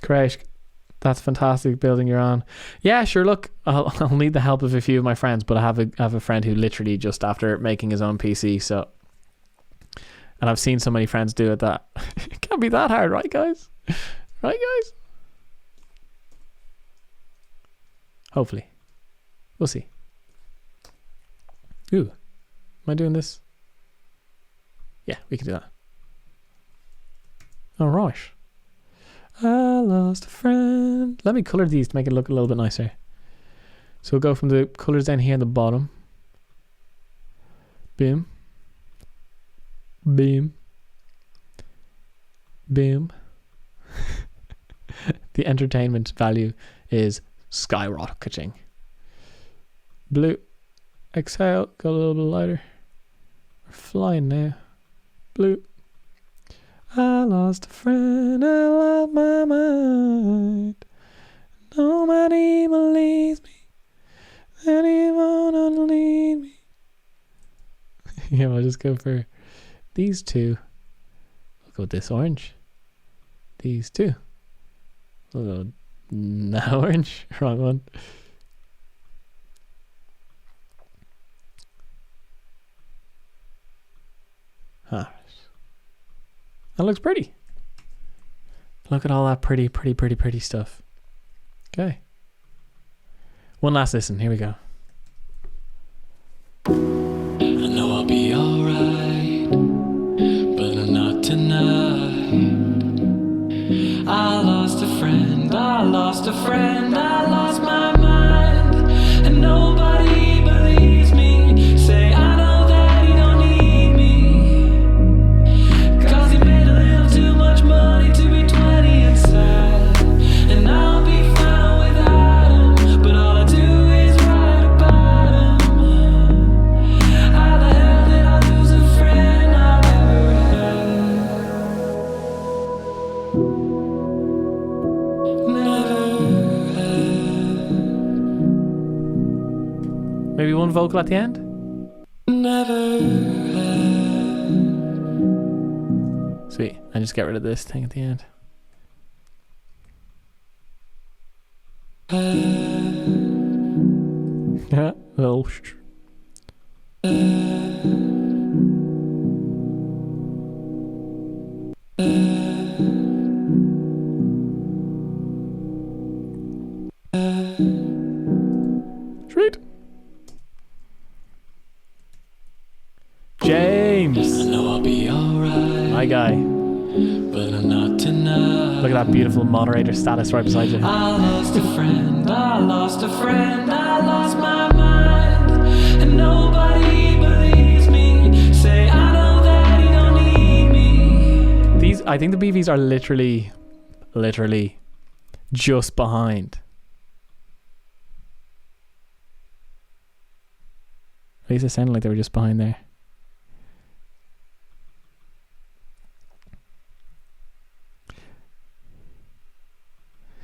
Great. That's fantastic building you're on. Yeah, sure. Look, I'll need the help of a few of my friends, but I have a friend who literally just after making his own PC, so, and I've seen so many friends do it that it can't be that hard, right guys? Right guys? Hopefully. We'll see. Ooh. Am I doing this? Yeah, we can do that. Alright. I lost a friend. Let me colour these to make it look a little bit nicer. So we'll go from the colours down here in the bottom. Boom. Boom. Boom. The entertainment value is skyrocketing. Blue. Exhale. Go a little bit lighter. We're flying now. Blue. I lost a friend, I lost my mind. Nobody believes me. Anyone will leave me. Yeah, I'll just go for these two. I'll go with this orange. These two. I'll go that orange. Wrong one. Huh. That looks pretty. Look at all that pretty stuff. Okay. One last listen. Here we go. I know I'll be alright, but not tonight. I lost a friend, I lost a friend, I lost my mind, and nobody believes me. Say I know that he don't need me, 'cause he made a little too much money to be 20 and sad, and I'll be fine without him, but all I do is write about him. How the hell did I lose a friend I've ever had? Maybe one vocal at the end? Never Sweet. I just get rid of this thing at the end. Yeah. Well, sweet. James. I know I'll be alright, My guy. but not tonight. Look at that beautiful moderator status right beside you. I lost a friend, I lost a friend, I lost my mind, and nobody believes me. Say I know that he don't need me. These, I think the BVs are literally just behind. At least it sounded like they were just behind there.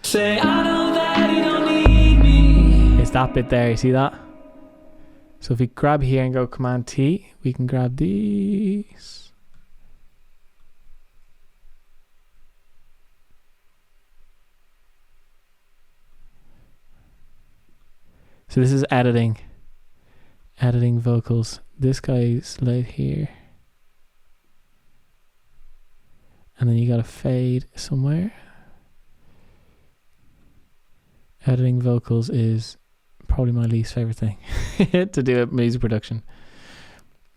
Say I know that he don't need me. It's that bit there, you see that? So if we grab here and go Command T, we can grab these. So this is editing vocals. This guy's laid here. And then you got to fade somewhere. Editing vocals is probably my least favorite thing to do at music production.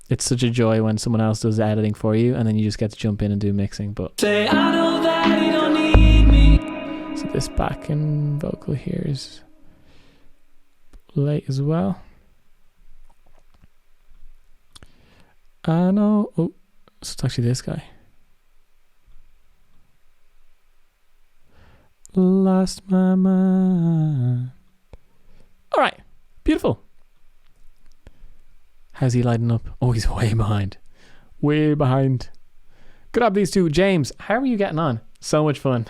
It's such a joy when someone else does the editing for you and then you just get to jump in and do mixing. But say I know that he don't need me. So this backing vocal here is late as well. I know. Oh, so it's actually this guy. Lost my mind. All right, beautiful. How's he lighting up? Oh, he's way behind. Way behind. Good up these two. James, how are you getting on? So much fun.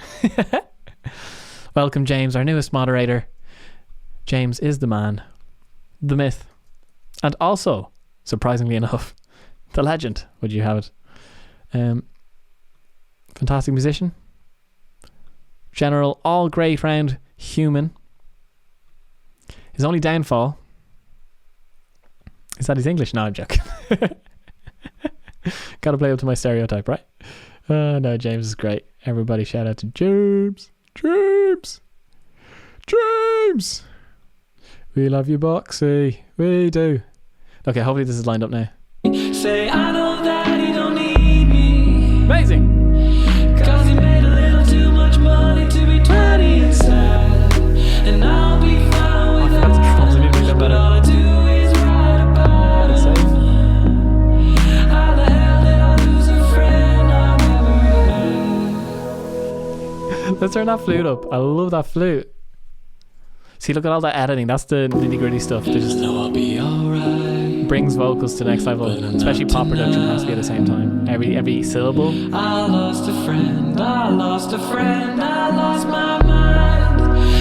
Welcome, James, our newest moderator. James is the man, the myth, and also, surprisingly enough, the legend, would you have it. fantastic musician. General all great round human. His only downfall is that he's English. No, I'm joking. Gotta play up to my stereotype, right? No, James is great. Everybody shout out to James. James, we love you, Boxy. We do. Okay, hopefully this is lined up now. Say I know that he don't need me. Amazing. Cause he made a little too much money to be 20 and sad. And I'll be fine with that. But all I do is write about him. How the hell did I lose a friend I never had? Let's turn that flute up. I love that flute. See, look at all that editing. That's the nitty gritty stuff. That just I'll be alright. brings vocals to the next level. Especially pop production has to be at the same time. Every syllable. I lost a friend, I lost a friend, I lost my mind.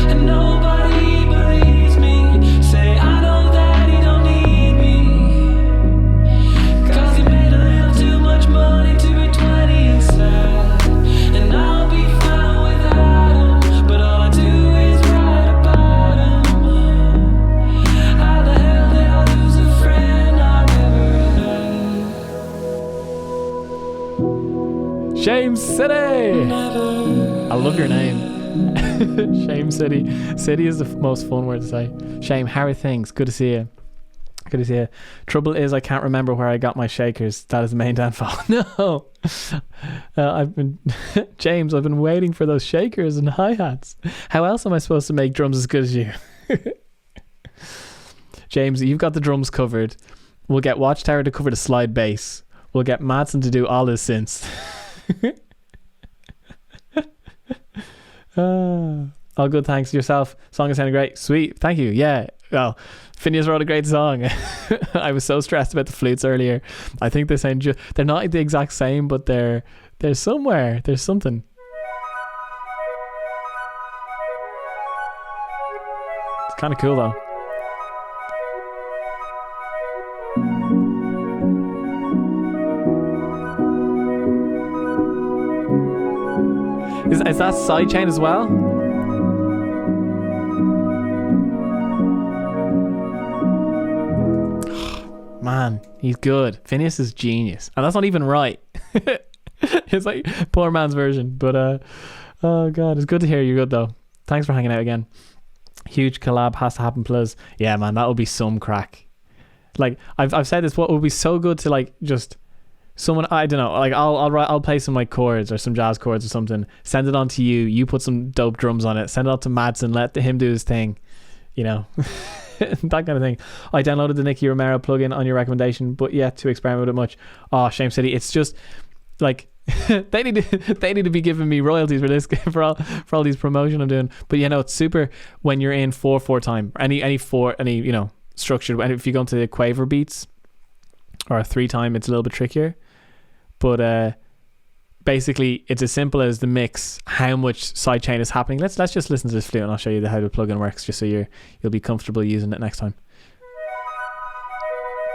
And nobody believes me. Say I know that he don't need me. Cause he made a little too much money to be 20 and sad. And I'll be fine without him. But all I do is write about him. How the hell did I lose a friend I never had? Shame City. I love your name. Shame City. City is the most fun word to say. Shame, how are things? Good to see you. Good to see you. Trouble is I can't remember where I got my shakers. That is the main downfall. No. James, I've been waiting for those shakers and hi-hats. How else am I supposed to make drums as good as you? James, you've got the drums covered. We'll get Watchtower to cover the slide bass. We'll get Madsen to do all his synths. All good, thanks. Yourself. Song is sounding great. Sweet, thank you. Yeah, well, Finneas wrote a great song. I was so stressed about the flutes earlier. I think they sound they're not the exact same, but they're somewhere. There's something. It's kind of cool though. Is that sidechain as well? Man, he's good. Finneas is genius. And that's not even right. It's like poor man's version. But oh god, it's good to hear you're good though. Thanks for hanging out again. Huge collab has to happen, plus. Yeah man, that would be some crack. Like I've said this, what would be so good to like just someone, I don't know, like I'll play some like chords or some jazz chords or something, send it on to you put some dope drums on it, send it out to Madsen, let him do his thing, you know. That kind of thing. I downloaded the Nicky Romero plugin on your recommendation, but yet to experiment with it much. Oh, Shame City, it's just like they need to be giving me royalties for this, for all these promotion I'm doing. But you know, it's super when you're in 4/4 time, any you know, structured. And if you go into the quaver beats or a 3 time, it's a little bit trickier. But basically it's as simple as the mix, how much sidechain is happening. Let's just listen to this flute and I'll show you how the plugin works, just so you'll be comfortable using it next time.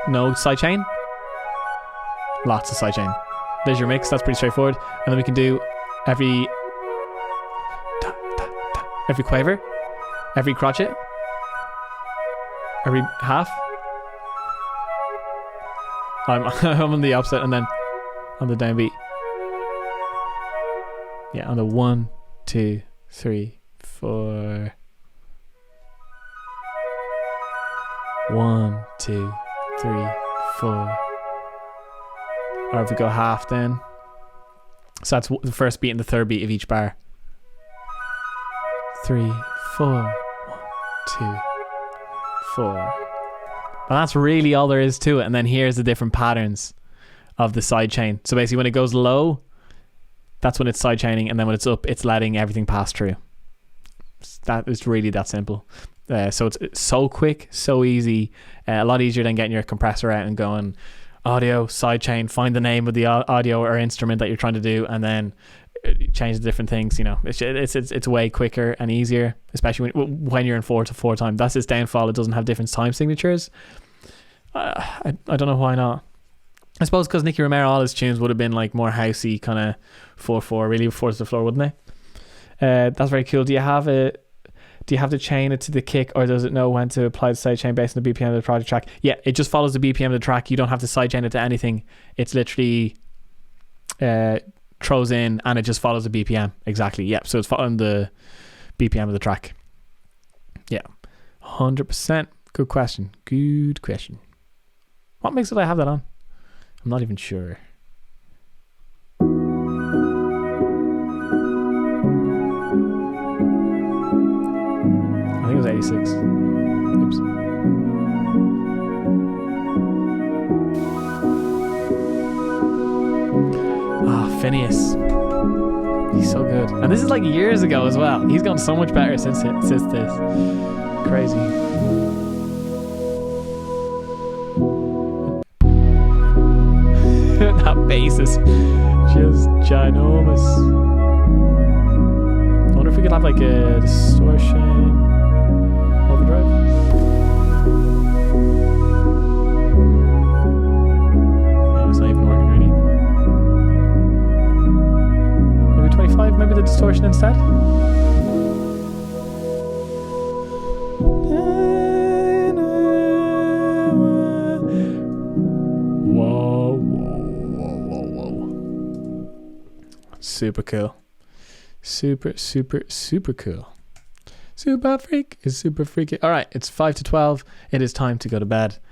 No sidechain, lots of sidechain. There's your mix. That's pretty straightforward. And then we can do every quaver, every crotchet, every half. I'm on the opposite, and then on the downbeat. Yeah, on the 1, 2, 3, 4. 1, 2, 3, 4. Or if we go half, then. So that's the first beat and the third beat of each bar. 3, 4. 1, 2, 4. And that's really all there is to it. And then here's the different patterns of the side chain. So basically when it goes low, that's when it's side chaining, and then when it's up, it's letting everything pass through. That is really that simple. So it's so quick, so easy, a lot easier than getting your compressor out and going audio, sidechain, find the name of the audio or instrument that you're trying to do, and then change the different things. You know, it's way quicker and easier, especially when you're in 4/4 time. That's its downfall. It doesn't have different time signatures. I don't know why not. I suppose because Nicky Romero, all his tunes would have been like more housey, kind of 4/4, really 4 to the floor, wouldn't they? That's very cool. Do you have to chain it to the kick, or does it know when to apply the sidechain based on the BPM of the project track? Yeah, it just follows the BPM of the track. You don't have to sidechain it to anything. It's literally throws in and it just follows the BPM. Exactly. Yeah. So it's following the BPM of the track. Yeah. 100%. Good question. Good question. What mix did I have that on? I'm not even sure. I think it was 86. Oops. Finneas. He's so good. And this is like years ago as well. He's gone so much better since this. Crazy. That bass is just ginormous. I wonder if we could have like a distortion overdrive. Yeah, it's not even working really. Maybe 25, maybe the distortion instead. Super cool. Super cool. Super freak is super freaky. Alright, it's 5 to 12. It is time to go to bed.